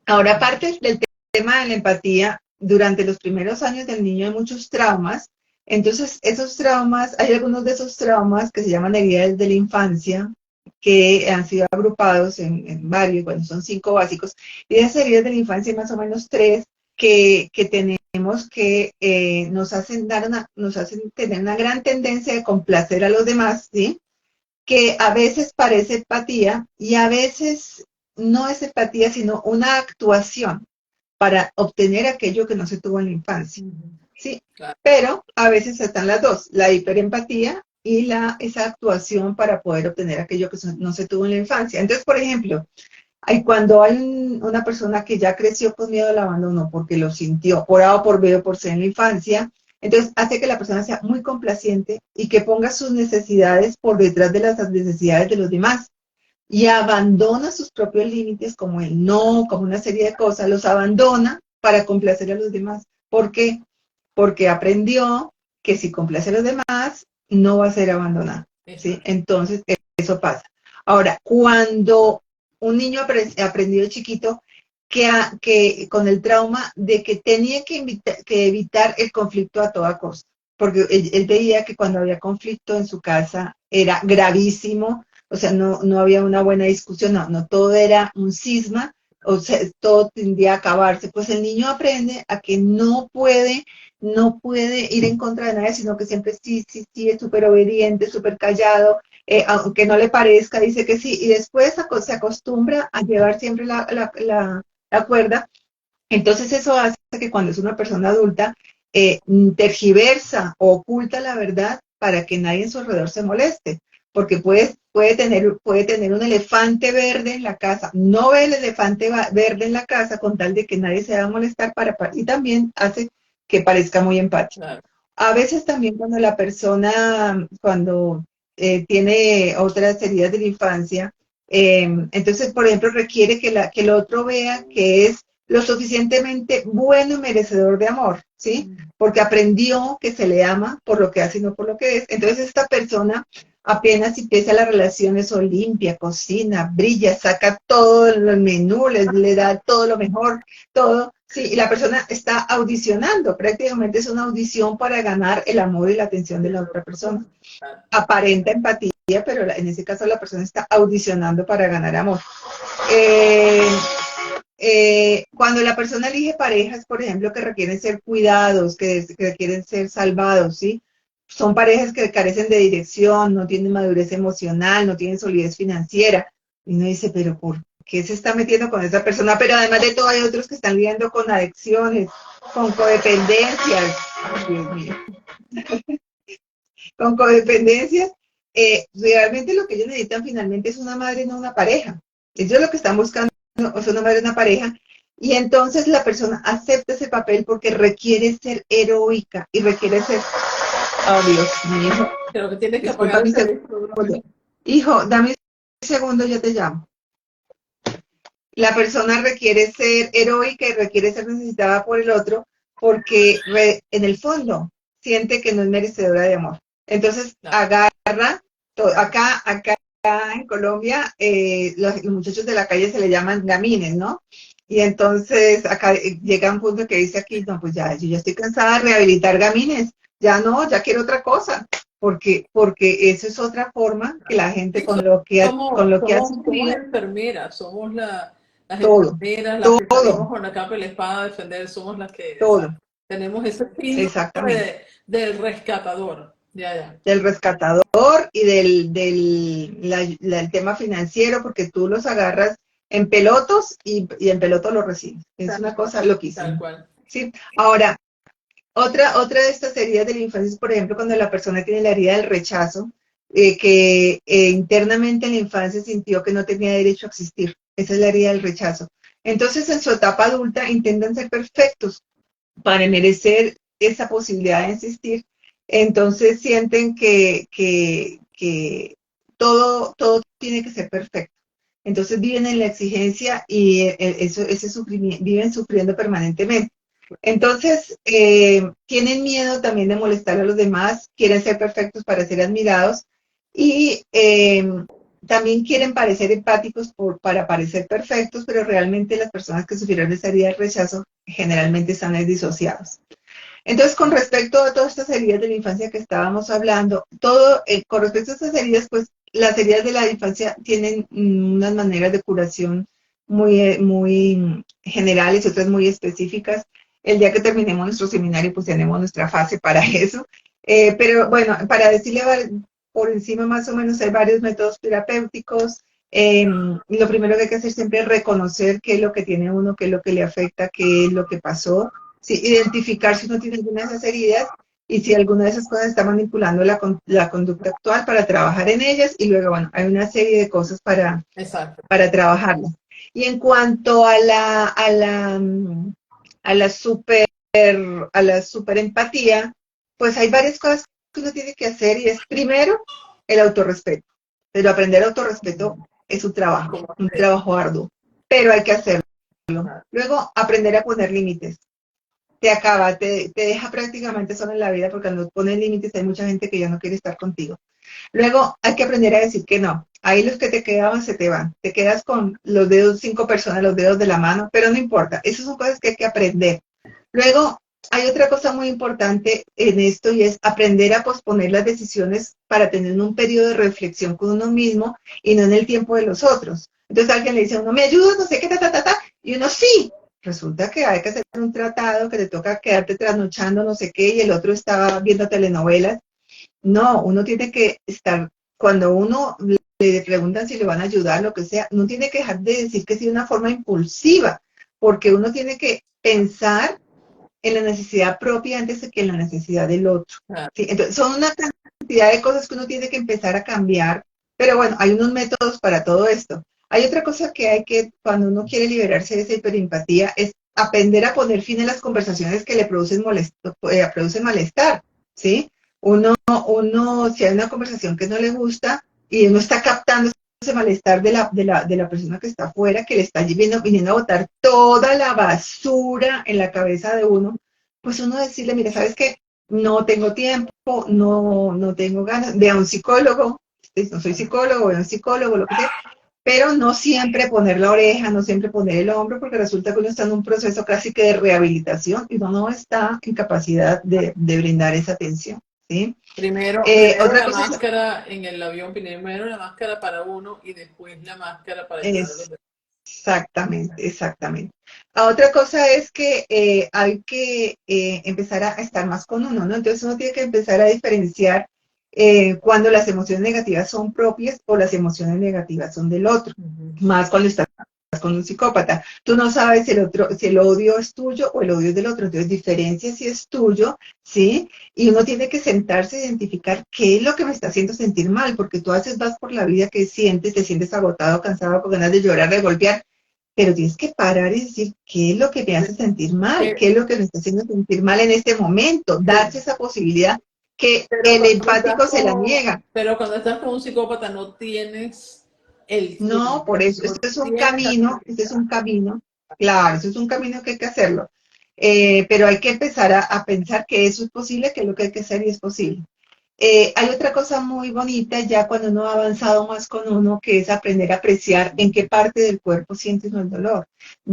Speaker 2: Ahora, aparte del tema de la empatía, durante los primeros años del niño hay muchos traumas. Entonces, esos traumas, hay algunos de esos traumas que se llaman heridas de la infancia, que han sido agrupados en varios, bueno, son 5 básicos. Y de esas heridas de la infancia hay más o menos 3 que tenemos que nos hacen tener una gran tendencia de complacer a los demás, ¿sí? Que a veces parece empatía y a veces no es empatía, sino una actuación para obtener aquello que no se tuvo en la infancia, ¿sí?
Speaker 1: Claro.
Speaker 2: Pero a veces están las dos, la hiperempatía y esa actuación para poder obtener aquello que no se tuvo en la infancia. Entonces, por ejemplo, cuando hay una persona que ya creció con miedo al abandono porque lo sintió por A o por B o por C en la infancia, entonces hace que la persona sea muy complaciente y que ponga sus necesidades por detrás de las necesidades de los demás y abandona sus propios límites como el no, como una serie de cosas, los abandona para complacer a los demás. ¿Por qué? Porque aprendió que si complace a los demás, no va a ser abandonado, ¿sí?
Speaker 1: Exacto.
Speaker 2: Entonces, eso pasa. Ahora, cuando un niño aprendió de chiquito que con el trauma de que tenía que evitar el conflicto a toda costa, porque él veía que cuando había conflicto en su casa era gravísimo, o sea, no había una buena discusión, no, todo era un cisma, o sea, todo tendía a acabarse. Pues el niño aprende a que no puede ir en contra de nadie, sino que siempre sí, sí, sí, es súper obediente, súper callado, aunque no le parezca, dice que sí, y después se acostumbra a llevar siempre la cuerda. Entonces eso hace que cuando es una persona adulta, tergiversa o oculta la verdad para que nadie en su alrededor se moleste, porque puede tener un elefante verde en la casa, no ve el elefante verde en la casa con tal de que nadie se va a molestar y también hace que parezca muy empático.
Speaker 1: Claro.
Speaker 2: A veces también cuando la persona, cuando tiene otras heridas de la infancia, entonces, por ejemplo, requiere que el otro vea que es lo suficientemente bueno y merecedor de amor, ¿sí? Porque aprendió que se le ama por lo que hace y no por lo que es. Entonces, esta persona apenas empieza la relación, eso limpia, cocina, brilla, saca todo el menú, le da todo lo mejor, todo. Sí, y la persona está audicionando, prácticamente es una audición para ganar el amor y la atención de la otra persona. Aparenta empatía, pero en ese caso la persona está audicionando para ganar amor. Eh, cuando la persona elige parejas, por ejemplo, que requieren ser cuidados, que requieren ser salvados, ¿sí? Son parejas que carecen de dirección, no tienen madurez emocional, no tienen solidez financiera. Y uno dice, pero ¿por qué se está metiendo con esa persona? Pero además de todo hay otros que están lidiando con adicciones, con codependencias. Ay, Dios mío. Con codependencias. Realmente lo que ellos necesitan finalmente es una madre, no una pareja. Ellos lo que están buscando es una madre, una pareja. Y entonces la persona acepta ese papel porque requiere ser heroica y requiere ser... Oh, Dios mío.
Speaker 1: Creo que tienes que
Speaker 2: Disculpa
Speaker 1: apagar
Speaker 2: mi
Speaker 1: el
Speaker 2: segundo.
Speaker 1: teléfono.
Speaker 2: Hijo, dame un segundo, yo te llamo. La persona requiere ser heroica y requiere ser necesitada por el otro porque en el fondo siente que no es merecedora de amor. Entonces
Speaker 1: No,
Speaker 2: agarra, acá en Colombia, los muchachos de la calle se le llaman gamines, ¿no? Y entonces acá llega un punto que dice aquí, no, pues ya, yo ya estoy cansada de rehabilitar gamines, ya no, ya quiero otra cosa, porque eso es otra forma que la gente
Speaker 1: sí,
Speaker 2: con lo que ha
Speaker 1: somos
Speaker 2: sufrido,
Speaker 1: enfermeras, somos las
Speaker 2: todo,
Speaker 1: enfermeras, las que salimos
Speaker 2: todo,
Speaker 1: con la capa y la espada a defender, somos las que,
Speaker 2: todo,
Speaker 1: exacto, tenemos ese espíritu
Speaker 2: exactamente.
Speaker 1: del rescatador. Ya, ya.
Speaker 2: Del rescatador y del tema financiero, porque tú los agarras en pelotos y en pelotos los recibes. Es
Speaker 1: Tal
Speaker 2: una
Speaker 1: cual,
Speaker 2: cosa
Speaker 1: tal
Speaker 2: loquísima.
Speaker 1: cual.
Speaker 2: ¿Sí? Ahora, otra de estas heridas de la infancia es, por ejemplo, cuando la persona tiene la herida del rechazo, que internamente en la infancia sintió que no tenía derecho a existir. Esa es la herida del rechazo. Entonces, en su etapa adulta intentan ser perfectos para merecer esa posibilidad de existir. Entonces sienten que todo tiene que ser perfecto. Entonces viven en la exigencia y ese sufrimiento, viven sufriendo permanentemente. Entonces, tienen miedo también de molestar a los demás, quieren ser perfectos para ser admirados y también quieren parecer empáticos para parecer perfectos, pero realmente las personas que sufrieron esa herida de rechazo generalmente están disociados. Entonces, con respecto a todas estas heridas de la infancia que estábamos hablando, con respecto a estas heridas, pues las heridas de la infancia tienen unas maneras de curación muy generales y otras muy específicas. El día que terminemos nuestro seminario, pues tenemos nuestra fase para eso. Pero bueno, para decirle por encima más o menos, hay varios métodos terapéuticos. Lo primero que hay que hacer siempre es reconocer qué es lo que tiene uno, qué es lo que le afecta, qué es lo que pasó. Sí, identificar si uno tiene alguna de esas heridas y si alguna de esas cosas está manipulando la conducta actual para trabajar en ellas y luego, bueno, hay una serie de cosas
Speaker 1: Exacto.
Speaker 2: para trabajarlas. Y en cuanto a la super, a la super empatía, pues hay varias cosas que uno tiene que hacer y es primero el autorrespeto. Pero aprender autorrespeto es un trabajo arduo, pero hay que hacerlo. Luego, aprender a poner límites te deja prácticamente solo en la vida porque cuando pones límites hay mucha gente que ya no quiere estar contigo. Luego hay que aprender a decir que no. Ahí los que te quedaban se te van. Te quedas con los dedos, 5 personas, los dedos de la mano, pero no importa. Esas son cosas que hay que aprender. Luego hay otra cosa muy importante en esto y es aprender a posponer las decisiones para tener un periodo de reflexión con uno mismo y no en el tiempo de los otros. Entonces alguien le dice a uno, ¿me ayudas? No sé qué, y uno sí. Resulta que hay que hacer un tratado, que te toca quedarte trasnochando, no sé qué, y el otro estaba viendo telenovelas. No, uno tiene que estar, cuando uno le preguntan si le van a ayudar, lo que sea, no tiene que dejar de decir que sí de una forma impulsiva, porque uno tiene que pensar en la necesidad propia antes de que en la necesidad del otro. ¿Sí? Entonces, son una cantidad de cosas que uno tiene que empezar a cambiar, pero bueno, hay unos métodos para todo esto. Hay otra cosa que hay que, cuando uno quiere liberarse de esa hiperempatía, es aprender a poner fin a las conversaciones que le producen malestar, ¿sí? Si hay una conversación que no le gusta y uno está captando ese malestar de la persona que está afuera, que le está viniendo a botar toda la basura en la cabeza de uno, pues uno decirle, mira, ¿sabes qué? No tengo tiempo, no tengo ganas, ve a un psicólogo, no soy psicólogo, no soy psicólogo, lo que sea, pero no siempre poner la oreja, no siempre poner el hombro, porque resulta que uno está en un proceso casi que de rehabilitación y uno no está en capacidad de brindar esa atención, ¿sí?
Speaker 1: Primero
Speaker 2: Otra
Speaker 1: la
Speaker 2: cosa es,
Speaker 1: máscara en el avión, primero la máscara para uno y después la máscara para ayudar a los demás.
Speaker 2: exactamente, exactamente. La otra cosa es que hay que empezar a estar más con uno, ¿no? Entonces uno tiene que empezar a diferenciar cuando las emociones negativas son propias o las emociones negativas son del otro,
Speaker 1: Ujú.
Speaker 2: más cuando estás con un psicópata. Tú no sabes si el otro, si el odio es tuyo o el odio es del otro, entonces diferencia si es tuyo, ¿sí? Y uno tiene que sentarse a identificar qué es lo que me está haciendo sentir mal, porque tú a veces vas por la vida que sientes, te sientes agotado, cansado, con ganas de llorar, de golpear, pero tienes que parar y decir qué es lo que me hace sentir mal, qué
Speaker 1: Que-
Speaker 2: es lo que me está haciendo sentir mal en este momento, darse
Speaker 1: sí.
Speaker 2: esa posibilidad que
Speaker 1: Pero
Speaker 2: el
Speaker 1: cuando
Speaker 2: empático
Speaker 1: estás
Speaker 2: se la
Speaker 1: con,
Speaker 2: niega.
Speaker 1: pero cuando estás con un psicópata no tienes el
Speaker 2: No, por
Speaker 1: tiempo,
Speaker 2: eso,
Speaker 1: no tienes la
Speaker 2: este es
Speaker 1: posibilidad.
Speaker 2: un camino, claro, eso es un camino que hay que hacerlo. Pero hay que empezar a pensar que eso es posible, que es lo que hay que hacer y es posible. Hay otra cosa muy bonita ya cuando uno ha avanzado más con uno, que es aprender a apreciar en qué parte del cuerpo sientes el dolor.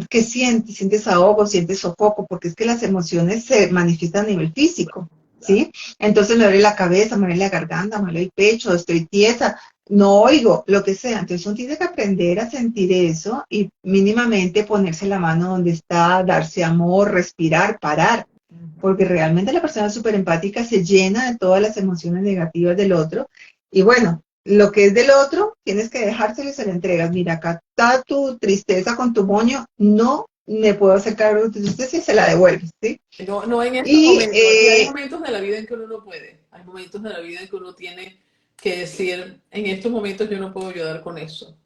Speaker 2: ¿Qué sientes? ¿Sientes ahogo? ¿Sientes sofoco? Porque es que las emociones se manifiestan a nivel físico,
Speaker 1: Claro.
Speaker 2: ¿sí? Entonces me duele la cabeza, me duele la garganta, me duele el pecho, estoy tiesa, no oigo, lo que sea. Entonces uno tiene que aprender a sentir eso y mínimamente ponerse la mano donde está, darse amor, respirar, parar, porque realmente la persona súper empática se llena de todas las emociones negativas del otro. Y bueno, lo que es del otro, tienes que dejárselo y se lo entregas. Mira, acá está tu tristeza con tu moño, no me puedo hacer cargo de tu tristeza y se la devuelves, ¿sí?
Speaker 1: No, no en estos
Speaker 2: Y
Speaker 1: momentos. Y hay momentos de la vida en que uno no puede. Hay momentos de la vida en que uno tiene que decir, en estos momentos yo no puedo ayudar con eso.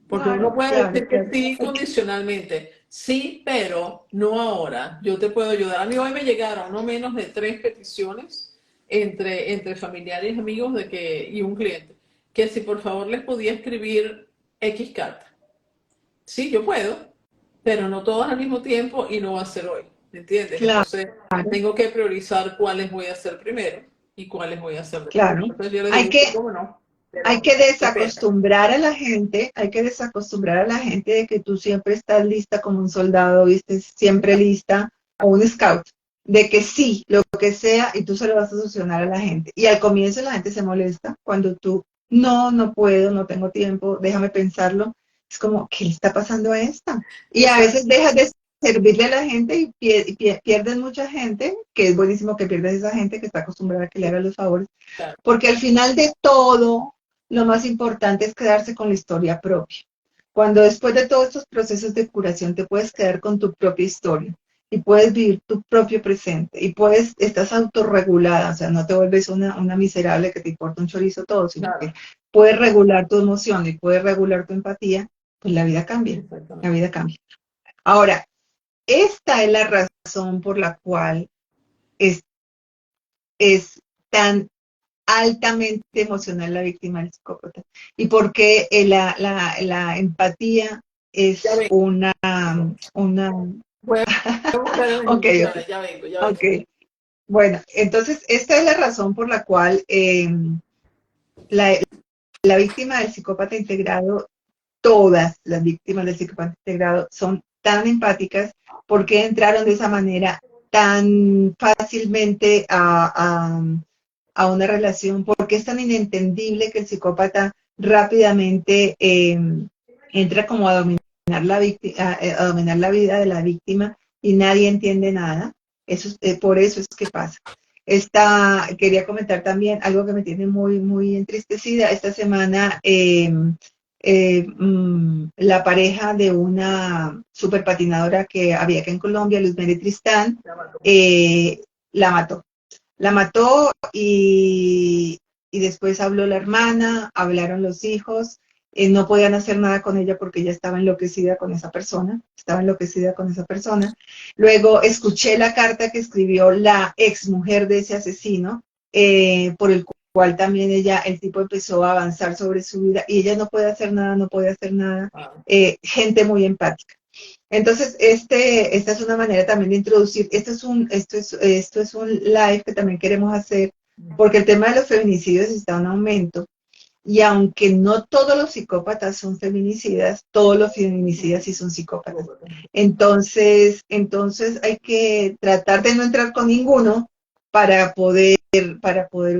Speaker 1: Porque uno
Speaker 2: claro,
Speaker 1: puede
Speaker 2: claro,
Speaker 1: decir que
Speaker 2: claro.
Speaker 1: sí condicionalmente. Sí, pero no ahora. Yo te puedo ayudar. A mí hoy me llegaron no menos de 3 peticiones entre familiares, amigos y un cliente. Que si por favor les podía escribir X carta. Sí, yo puedo, pero no todas al mismo tiempo y no va a ser hoy, ¿me entiendes?
Speaker 2: Claro,
Speaker 1: Entonces, tengo que priorizar cuáles voy a hacer primero y cuáles voy a hacer después.
Speaker 2: claro.
Speaker 1: Entonces yo les
Speaker 2: Hay
Speaker 1: digo, sí,
Speaker 2: que,
Speaker 1: cómo no,
Speaker 2: hay
Speaker 1: pero
Speaker 2: que
Speaker 1: espera.
Speaker 2: desacostumbrar a la gente, hay que desacostumbrar a la gente de que tú siempre estás lista como un soldado, viste, siempre lista, o un scout, de que sí, lo que sea, y tú se lo vas a solucionar a la gente. Y al comienzo la gente se molesta cuando tú, no, no puedo, no tengo tiempo, déjame pensarlo. Es como, ¿qué le está pasando a esta? Y a
Speaker 1: Exacto.
Speaker 2: veces dejas de servirle a la gente y pierdes mucha gente, que es buenísimo que pierdas esa gente que está acostumbrada a que le haga los favores,
Speaker 1: Claro.
Speaker 2: porque al final de todo, lo más importante es quedarse con la historia propia. Cuando después de todos estos procesos de curación te puedes quedar con tu propia historia y puedes vivir tu propio presente y estás autorregulada, o sea, no te vuelves una miserable que te importa un chorizo todo, sino que
Speaker 1: Claro,
Speaker 2: puedes regular tu emoción y puedes regular tu empatía, pues la vida cambia, la
Speaker 1: exactamente.
Speaker 2: vida cambia. Ahora, esta es la razón por la cual es, es tan altamente emocional la víctima del psicópata. Y porque la empatía
Speaker 1: Ya
Speaker 2: es
Speaker 1: vengo,
Speaker 2: una...
Speaker 1: voy a buscar las
Speaker 2: Ok, ok,
Speaker 1: instrucciones, ya vengo, ya vengo.
Speaker 2: ok. Bueno, entonces esta es la razón por la cual la, la víctima del psicópata integrado, todas las víctimas del psicópata integrado son tan empáticas porque entraron de esa manera tan fácilmente a una relación, porque es tan inentendible que el psicópata rápidamente entra como a dominar a dominar la vida de la víctima y nadie entiende nada. Por eso es que pasa. Quería comentar también algo que me tiene muy, muy entristecida. Esta semana la pareja de una super patinadora que había acá en Colombia, Luz Mary Tristán, eh, la mató. La mató y después habló la hermana, hablaron los hijos, no podían hacer nada con ella porque ella estaba enloquecida con esa persona, estaba enloquecida con esa persona. Luego escuché la carta que escribió la exmujer de ese asesino, por el cual también el tipo empezó a avanzar sobre su vida y ella no puede hacer nada, no puede hacer nada.
Speaker 1: Ah,
Speaker 2: Gente muy empática. Entonces, esta es una manera también de introducir, esto es un live que también queremos hacer, porque el tema de los feminicidios está en aumento Y aunque no todos los psicópatas son feminicidas, todos los feminicidas sí son psicópatas. Entonces hay que tratar de no entrar con ninguno para poder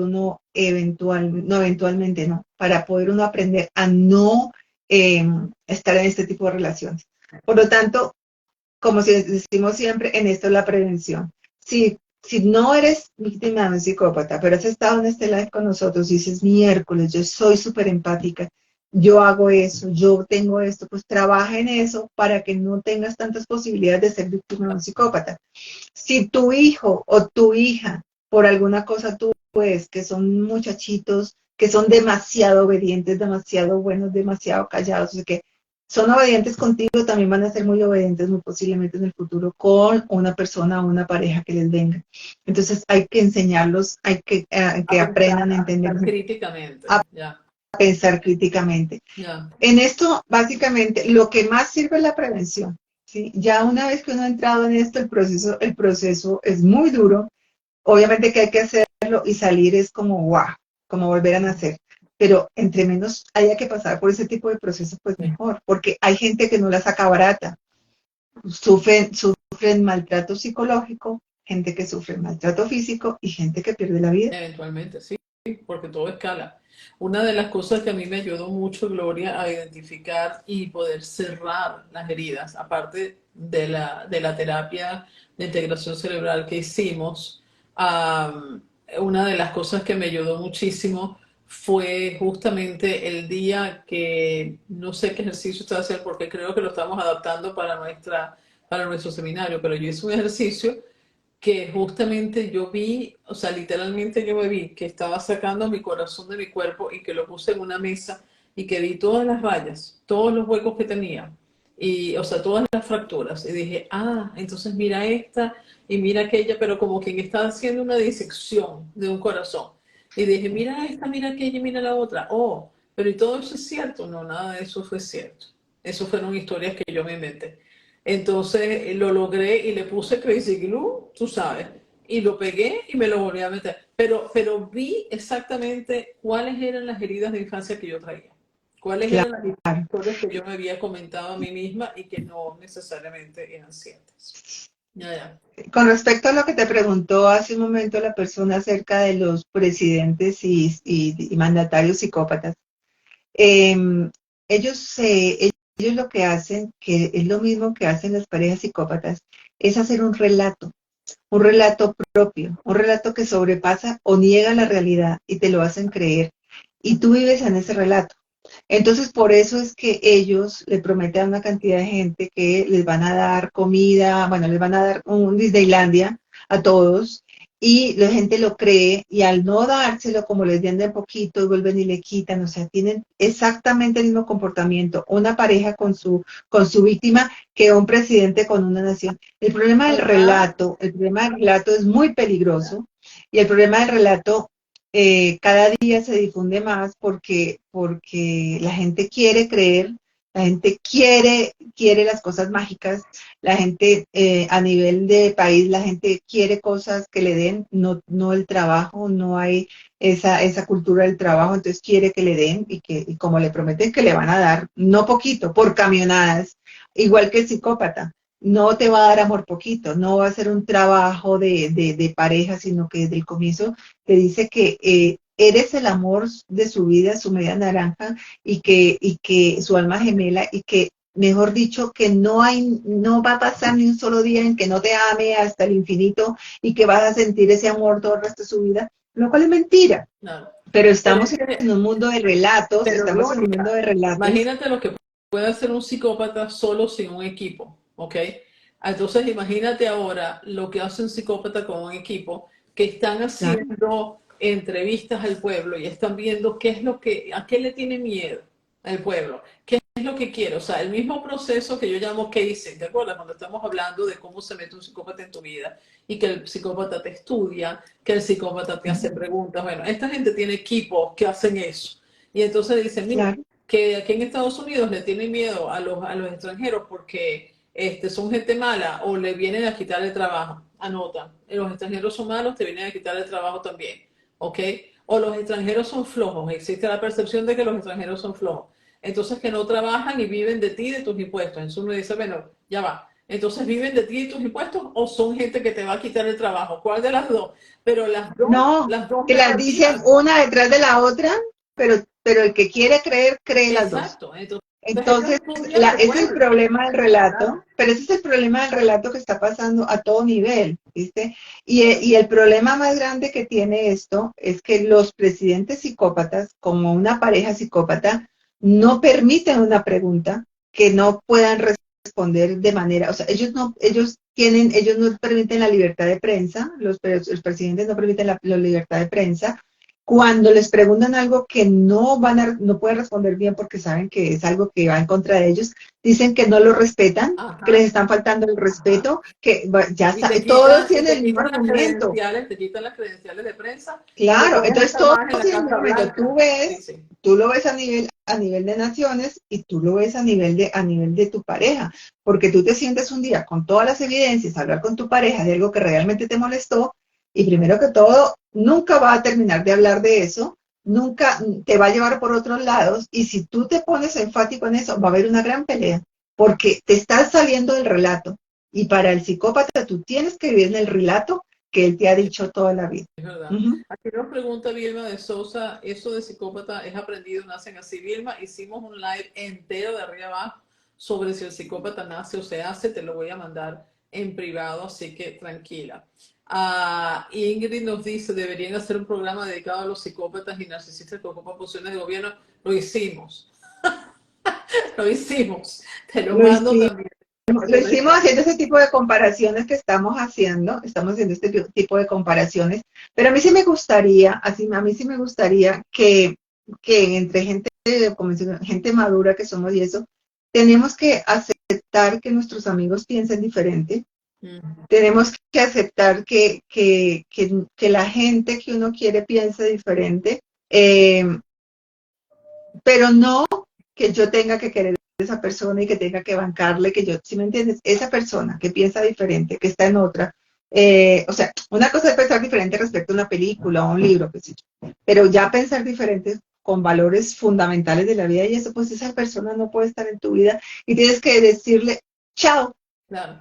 Speaker 2: uno eventualmente no, para poder uno aprender a no estar en este tipo de relaciones. Por lo tanto, como si decimos siempre, en esto es la prevención. Si no eres víctima de un psicópata, pero has estado en este live con nosotros y dices, miércoles, yo soy súper empática, yo hago eso, yo tengo esto, pues trabaja en eso para que no tengas tantas posibilidades de ser víctima de un psicópata. Si tu hijo o tu hija, por alguna cosa tú ves que son muchachitos que son demasiado obedientes, demasiado buenos, demasiado callados, o sea que son obedientes contigo, también van a ser muy obedientes muy posiblemente en el futuro con una persona o una pareja que les venga. Entonces hay que enseñarlos, que aprendan a
Speaker 1: A
Speaker 2: entender,
Speaker 1: pensar críticamente,
Speaker 2: a
Speaker 1: ya,
Speaker 2: pensar críticamente.
Speaker 1: ya.
Speaker 2: En esto, básicamente, lo que más sirve es la prevención. ¿Sí? Ya una vez que uno ha entrado en esto, el proceso es muy duro. Obviamente que hay que hacerlo y salir es como guau, como volver a nacer. Pero entre menos haya que pasar por ese tipo de procesos, pues mejor, porque hay gente que no la saca barata. Sufren maltrato psicológico, gente que sufre maltrato físico y gente que pierde la vida.
Speaker 1: Eventualmente, sí, porque todo escala. Una de las cosas que a mí me ayudó mucho, Gloria, a identificar y poder cerrar las heridas, aparte de la terapia de integración cerebral que hicimos, una de las cosas que me ayudó muchísimo fue justamente el día que no sé qué ejercicio estaba haciendo, porque creo que lo estamos adaptando para nuestro seminario, pero yo hice un ejercicio que justamente yo vi, o sea, literalmente yo me vi que estaba sacando mi corazón de mi cuerpo y que lo puse en una mesa y que vi todas las rayas, todos los huecos que tenía, y, o sea, todas las fracturas. Y dije, ah, entonces mira esta y mira aquella, pero como quien está haciendo una disección de un corazón. Y dije, mira esta, mira aquella, mira la otra. Oh, pero ¿y todo eso es cierto? No, nada de eso fue cierto. Eso fueron historias que yo me inventé. Entonces lo logré y le puse Crazy Glue, tú sabes, y lo pegué y me lo volví a meter. Pero vi exactamente cuáles eran las heridas de infancia que yo traía, cuáles
Speaker 2: Claro.
Speaker 1: eran las historias que yo me había comentado a mí misma y que no necesariamente eran ciertas. Ya, ya.
Speaker 2: Con respecto a lo que te preguntó hace un momento la persona acerca de los presidentes y mandatarios psicópatas, eh, ellos lo que hacen, que es lo mismo que hacen las parejas psicópatas, es hacer un relato propio, un relato que sobrepasa o niega la realidad y te lo hacen creer. Y tú vives en ese relato. Entonces, por eso es que ellos le prometen a una cantidad de gente que les van a dar comida, bueno, les van a dar un Disneylandia a todos, y la gente lo cree, y al no dárselo, como les den de poquito, vuelven y le quitan, o sea, tienen exactamente el mismo comportamiento, una pareja con su víctima que un presidente con una nación.
Speaker 1: Además,
Speaker 2: El problema del relato es muy peligroso, y el problema del relato cada día se difunde más porque la gente quiere creer, la gente quiere las cosas mágicas, la gente a nivel de país, la gente quiere cosas que le den, no el trabajo, no hay esa cultura del trabajo, entonces quiere que le den y como le prometen que le van a dar, no poquito, por camionadas, igual que el psicópata. No te va a dar amor poquito, no va a ser un trabajo de pareja, sino que desde el comienzo te dice que eres el amor de su vida, su media naranja, y que su alma gemela, y que, mejor dicho, que no va a pasar ni un solo día en que no te ame hasta el infinito y que vas a sentir ese amor todo el resto de su vida, lo cual es mentira.
Speaker 1: no.
Speaker 2: Pero
Speaker 1: Pero
Speaker 2: estamos
Speaker 1: es que,
Speaker 2: en un mundo de relatos,
Speaker 1: pero
Speaker 2: estamos en un mundo
Speaker 1: Gloria,
Speaker 2: de relatos.
Speaker 1: imagínate lo que puede hacer un psicópata solo sin un equipo, ¿ok? Entonces imagínate ahora lo que hace un psicópata con un equipo que están
Speaker 2: Claro,
Speaker 1: haciendo entrevistas al pueblo y están viendo qué es lo que, a qué le tiene miedo al pueblo, qué es lo que quiere. O sea, el mismo proceso que yo llamo casing, ¿te acuerdas? Cuando estamos hablando de cómo se mete un psicópata en tu vida y que el psicópata te estudia, que el psicópata te hace preguntas. Bueno, esta gente tiene equipos que hacen eso. Y entonces dicen, mira,
Speaker 2: claro.
Speaker 1: que aquí en Estados Unidos le tienen miedo a los extranjeros porque son gente mala o le vienen a quitar el trabajo. Anotan, los extranjeros son malos, te vienen a quitar el trabajo también. ¿Ok? o los extranjeros son flojos, existe la percepción de que los extranjeros son flojos, entonces que no trabajan y viven de ti y de tus impuestos. Entonces uno dice, bueno, ya va, entonces viven de ti y tus impuestos o son gente que te va a quitar el trabajo, ¿cuál de las dos? Pero
Speaker 2: No,
Speaker 1: las dos
Speaker 2: que
Speaker 1: me
Speaker 2: las dicen
Speaker 1: motivan.
Speaker 2: una detrás de la otra, pero el que quiere creer, cree las dos.
Speaker 1: Exacto, entonces ellos
Speaker 2: Entonces,
Speaker 1: estudian al
Speaker 2: ese es el
Speaker 1: pueblo.
Speaker 2: problema del
Speaker 1: Claro.
Speaker 2: relato, pero ese es el problema del relato que está pasando a todo nivel, ¿viste? Y el problema más grande que tiene esto es que los presidentes psicópatas, como una pareja psicópata, no permiten una pregunta que no puedan responder de manera, o sea, ellos no permiten la libertad de prensa, los presidentes no permiten la libertad de prensa, cuando les preguntan algo que no pueden responder bien porque saben que es algo que va en contra de ellos, dicen que no lo respetan, que les
Speaker 1: Ajá,
Speaker 2: están faltando el
Speaker 1: ajá.
Speaker 2: respeto, que ya
Speaker 1: Y
Speaker 2: está, todos
Speaker 1: y
Speaker 2: tienen
Speaker 1: te
Speaker 2: el mismo
Speaker 1: quitan las
Speaker 2: argumento.
Speaker 1: credenciales, te quitan las credenciales de prensa y no
Speaker 2: Claro,
Speaker 1: puedes
Speaker 2: entonces
Speaker 1: estar
Speaker 2: todos
Speaker 1: más en la
Speaker 2: tienen el
Speaker 1: Casa
Speaker 2: mismo argumento.
Speaker 1: Blanca. Sí, sí.
Speaker 2: Tú lo ves a nivel de naciones y tú lo ves a nivel de tu pareja, porque tú te sientes un día con todas las evidencias, a hablar con tu pareja de algo que realmente te molestó y primero que todo, nunca va a terminar de hablar de eso, nunca te va a llevar por otros lados y si tú te pones enfático en eso, va a haber una gran pelea, porque te estás saliendo del relato y para el psicópata tú tienes que vivir en el relato que él te ha dicho toda la vida.
Speaker 1: Es verdad.
Speaker 2: Ujú.
Speaker 1: Aquí nos pregunta Vilma de Sousa, ¿eso de psicópata es aprendido, nacen así? Vilma, hicimos un live entero de arriba abajo sobre si el psicópata nace o se hace, te lo voy a mandar en privado, así que tranquila. Ingrid nos dice, deberían hacer un programa dedicado a los psicópatas y narcisistas que ocupan posiciones de gobierno. Lo hicimos, lo hicimos. Te lo
Speaker 2: Lo
Speaker 1: mando
Speaker 2: hicimos,
Speaker 1: también.
Speaker 2: lo hicimos haciendo ese tipo de comparaciones que estamos haciendo este tipo de comparaciones, pero a mí sí me gustaría, a mí sí me gustaría que entre gente, como gente madura que somos y eso, tenemos que aceptar que nuestros amigos piensen diferente,
Speaker 1: Ujú.
Speaker 2: tenemos que aceptar que la gente que uno quiere piense diferente, pero no que yo tenga que querer a esa persona y que tenga que bancarle, que yo, ¿sí me entiendes? Esa persona que piensa diferente, que está en otra, o sea, una cosa es pensar diferente respecto a una película o a un libro, qué sé yo, pero ya pensar diferente con valores fundamentales de la vida y eso, pues esa persona no puede estar en tu vida y tienes que decirle, chao,
Speaker 1: Claro.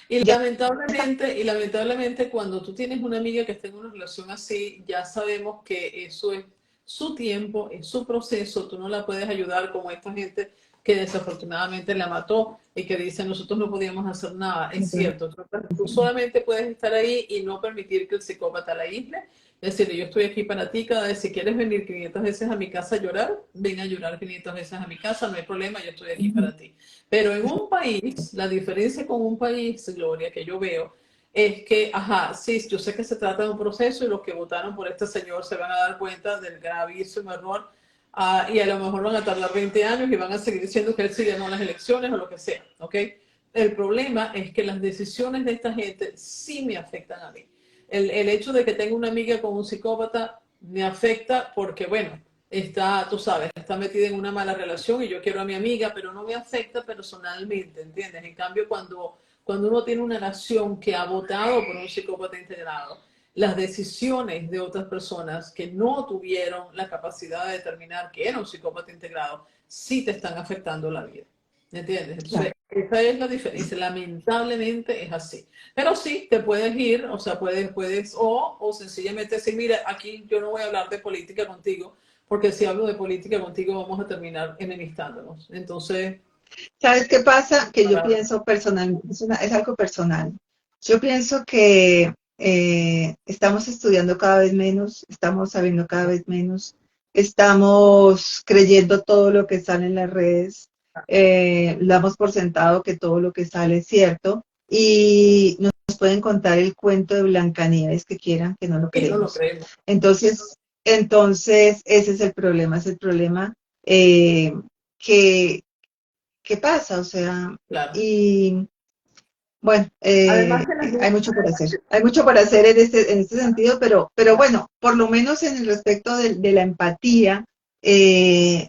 Speaker 2: ya está.
Speaker 1: Y lamentablemente cuando tú tienes una amiga que está en una relación así, ya sabemos que eso es su tiempo, es su proceso, tú no la puedes ayudar como esta gente que desafortunadamente la mató y que dice nosotros no podíamos hacer nada. Es cierto, tú solamente puedes estar ahí y no permitir que el psicópata la aísle. Es decir, yo estoy aquí para ti, cada vez si quieres venir 500 veces a mi casa a llorar, ven a llorar 500 veces a mi casa, no hay problema, yo estoy aquí para ti. Pero en un país, la diferencia con un país, Gloria, que yo veo, es que, ajá, sí, yo sé que se trata de un proceso y los que votaron por este señor se van a dar cuenta del gravísimo error y a lo mejor van a tardar 20 años y van a seguir diciendo que él sí ganó las elecciones o lo que sea, ¿ok? El problema es que las decisiones de esta gente sí me afectan a mí. El hecho de que tenga una amiga con un psicópata me afecta porque, bueno, está, tú sabes, está metida en una mala relación y yo quiero a mi amiga, pero no me afecta personalmente, ¿entiendes? En cambio, cuando uno tiene una nación que ha votado por un psicópata integrado, las decisiones de otras personas que no tuvieron la capacidad de determinar que era un psicópata integrado, sí te están afectando la vida. ¿Entiendes?
Speaker 2: Claro.
Speaker 1: Entonces, esa es la diferencia. Lamentablemente es así. Pero sí, te puedes ir, o sea, o sencillamente decir, mira, aquí yo no voy a hablar de política contigo, porque si hablo de política contigo vamos a terminar enemistándonos. Entonces,
Speaker 2: ¿Sabes qué pasa? Que yo
Speaker 1: para,
Speaker 2: pienso personal, es algo personal. Yo pienso que estamos estudiando cada vez menos, estamos sabiendo cada vez menos, estamos creyendo todo lo que sale en las redes, damos por sentado que todo lo que sale es cierto y nos pueden contar el cuento de Blancanieves que quieran, que no lo
Speaker 1: y no lo
Speaker 2: creemos.
Speaker 1: creemos.
Speaker 2: Entonces ese es el problema eh, que qué pasa, o sea,
Speaker 1: Claro.
Speaker 2: y bueno,
Speaker 1: Además que la
Speaker 2: hay mucho por hacer en este sentido, pero bueno, por lo menos en el respecto de la empatía, eh,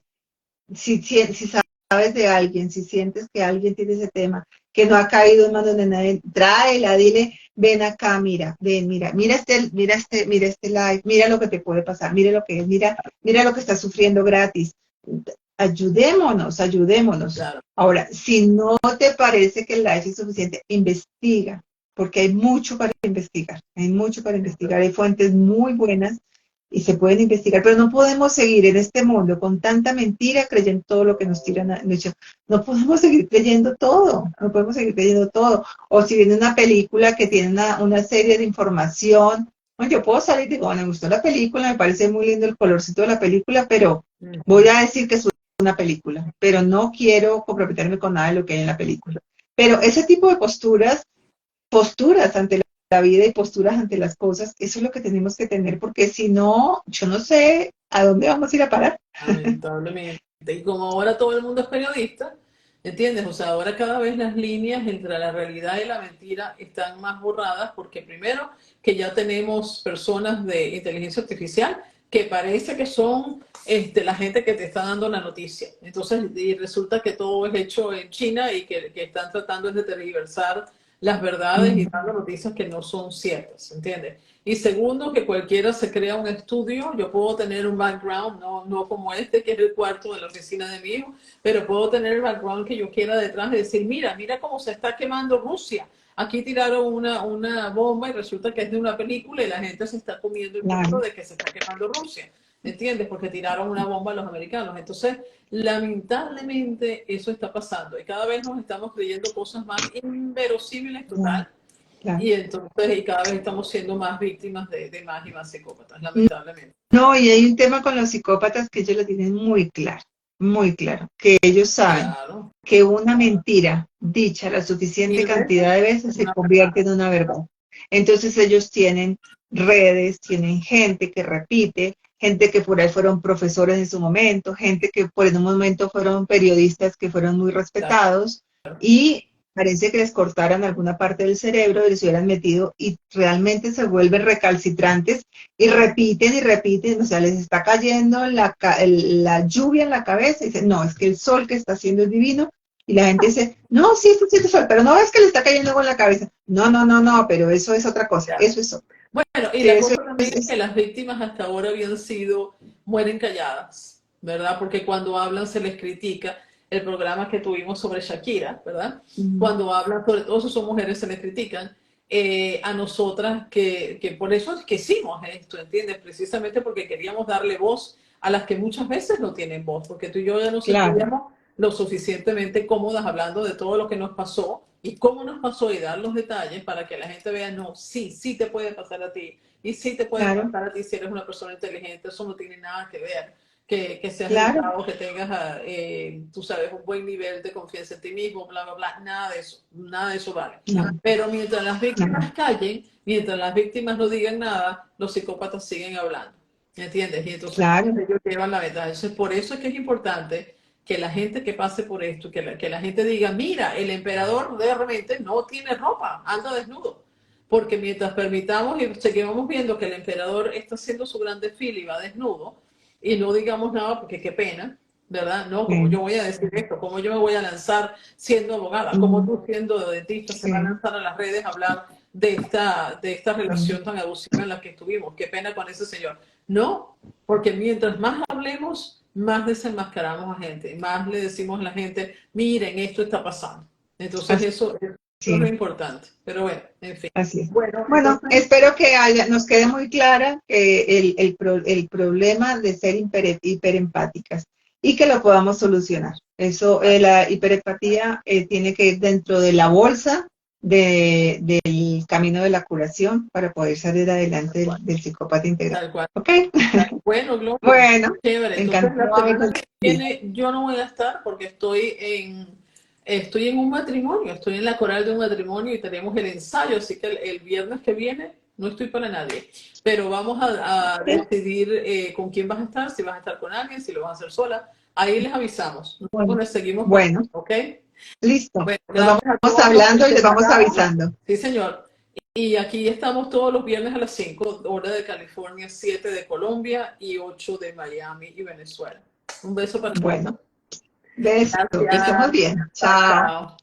Speaker 2: si sabes de alguien, si sientes que alguien tiene ese tema, que no ha caído en manos de nadie, tráela, dile, ven acá, mira, ven, mira este live, mira lo que te puede pasar, mira lo que es, mira lo que estás sufriendo gratis. Ayudémonos, ayudémonos.
Speaker 1: Claro.
Speaker 2: Ahora, si no te parece que el live es suficiente, investiga, porque hay mucho para investigar, hay mucho para investigar, hay fuentes muy buenas y se pueden investigar, pero no podemos seguir en este mundo con tanta mentira creyendo todo lo que nos tiran. No podemos seguir creyendo todo, no podemos seguir creyendo todo. O si viene una película que tiene una serie de información, bueno, yo puedo salir y digo, bueno, me gustó la película, me parece muy lindo el colorcito de la película, pero voy a decir que es una película, pero no quiero comprometerme con nada de lo que hay en la película. Pero ese tipo de posturas ante la vida y posturas ante las cosas, eso es lo que tenemos que tener, porque si no, yo no sé a dónde vamos a ir a parar.
Speaker 1: Lamentablemente. Y como ahora todo el mundo es periodista, ¿entiendes? O sea, ahora cada vez las líneas entre la realidad y la mentira están más borradas porque primero que ya tenemos personas de inteligencia artificial que parece que son la gente que te está dando la noticia. Entonces, y resulta que todo es hecho en China y que están tratando de tergiversar las verdades y dando noticias que no son ciertas, ¿entiendes? Y segundo, que cualquiera se crea un estudio. Yo puedo tener un background, no como este, que es el cuarto de la oficina de mi hijo, pero puedo tener el background que yo quiera detrás y decir, mira cómo se está quemando Rusia. Aquí tiraron una bomba y resulta que es de una película y la gente se está comiendo el cuento
Speaker 2: Claro.
Speaker 1: de que se está quemando Rusia. ¿Entiendes? Porque tiraron una bomba a los americanos. Entonces, lamentablemente, eso está pasando. Y cada vez nos estamos creyendo cosas más inverosímiles total.
Speaker 2: Claro.
Speaker 1: Y entonces, y cada vez estamos siendo más víctimas de más y más psicópatas, lamentablemente.
Speaker 2: No, y hay un tema con los psicópatas que ellos lo tienen muy claro, que ellos saben
Speaker 1: Claro.
Speaker 2: que una mentira dicha la suficiente
Speaker 1: Mil
Speaker 2: cantidad
Speaker 1: veces
Speaker 2: de veces se
Speaker 1: una verdad.
Speaker 2: convierte en una verdad. Entonces ellos tienen redes, tienen gente que repite, gente que por ahí fueron profesores en su momento, gente que por en un momento fueron periodistas que fueron muy
Speaker 1: Claro.
Speaker 2: respetados y parece que les cortaran alguna parte del cerebro y les hubieran metido y realmente se vuelven recalcitrantes y repiten, o sea, les está cayendo la lluvia en la cabeza y dicen, no, es que el sol que está haciendo es divino. Y la gente dice, no, sí, sí, sí, sol, pero no es que le está cayendo algo en la cabeza. No, pero eso es otra cosa,
Speaker 1: Claro.
Speaker 2: eso es otra.
Speaker 1: Bueno, y la
Speaker 2: Eso
Speaker 1: cosa también es que
Speaker 2: es
Speaker 1: las víctimas hasta ahora habían sido, mueren calladas, ¿verdad? Porque cuando hablan se les critica. El programa que tuvimos sobre Shakira, ¿verdad? Cuando hablan, sobre todo si son mujeres, se les critican. A nosotras que por eso es que hicimos esto, ¿entiendes? Precisamente porque queríamos darle voz a las que muchas veces no tienen voz, porque tú y yo ya nos
Speaker 2: claro,
Speaker 1: sentíamos lo suficientemente cómodas hablando de todo lo que nos pasó y cómo nos pasó y dar los detalles para que la gente vea, no, sí te puede pasar a ti y sí te puede
Speaker 2: claro,
Speaker 1: pasar a ti si eres una persona inteligente, eso no tiene nada que ver. Que seas
Speaker 2: claro,
Speaker 1: educado, que tengas, tú sabes, un buen nivel de confianza en ti mismo, bla, bla, bla, nada de eso vale.
Speaker 2: no,
Speaker 1: Pero mientras las
Speaker 2: no,
Speaker 1: víctimas callen, mientras las víctimas no digan nada, los psicópatas siguen hablando, ¿entiendes? Y entonces
Speaker 2: claro,
Speaker 1: ellos llevan la ventaja. Entonces, por eso es que es importante que la gente que pase por esto, que la gente diga, mira, el emperador realmente no tiene ropa, anda desnudo. Porque mientras permitamos y seguimos viendo que el emperador está haciendo su gran desfile y va desnudo, y no digamos nada porque qué pena, ¿verdad? No, como yo
Speaker 2: sí,
Speaker 1: voy a decir esto, cómo yo me voy a lanzar siendo abogada, como tú siendo dentista se va a
Speaker 2: sí,
Speaker 1: lanzar a las redes a hablar de esta relación tan abusiva en la que estuvimos. Qué pena con ese señor. No, porque mientras más hablemos, más desenmascaramos a gente, más le decimos a la gente, miren, esto está pasando. Entonces eso es lo
Speaker 2: sí.
Speaker 1: importante. Pero bueno, en fin.
Speaker 2: Así es.
Speaker 1: Bueno,
Speaker 2: Bueno,
Speaker 1: entonces,
Speaker 2: espero que nos quede muy clara el problema de ser hiperempáticas y que lo podamos solucionar. Eso, la hiperempatía tiene que ir dentro de la bolsa del camino de la curación para poder salir adelante del psicópata integral.
Speaker 1: tal cual.
Speaker 2: ¿Ok?
Speaker 1: Bueno, Gloria,
Speaker 2: Bueno,
Speaker 1: chévere. Entonces la
Speaker 2: encantado de hablar
Speaker 1: semana que
Speaker 2: contigo.
Speaker 1: viene yo no voy a estar porque estoy en un matrimonio, estoy en la coral de un matrimonio y tenemos el ensayo, así que el viernes que viene no estoy para nadie. Pero vamos a decidir con quién vas a estar, si vas a estar con alguien, si lo vas a hacer sola. Ahí les avisamos. Nosotros
Speaker 2: Bueno,
Speaker 1: les seguimos
Speaker 2: bueno,
Speaker 1: contando, ¿ok?
Speaker 2: listo.
Speaker 1: Bueno,
Speaker 2: Nos
Speaker 1: gracias a
Speaker 2: vamos
Speaker 1: todos los
Speaker 2: hablando y les vamos
Speaker 1: internados.
Speaker 2: avisando.
Speaker 1: Sí, señor. Y aquí estamos todos los viernes a las 5 hora de California, 7 de Colombia y 8 de Miami y Venezuela. Un beso para todos.
Speaker 2: Bueno, beso, que estemos
Speaker 1: Gracias.
Speaker 2: bien.
Speaker 1: Chao,
Speaker 2: Chao.
Speaker 1: chao.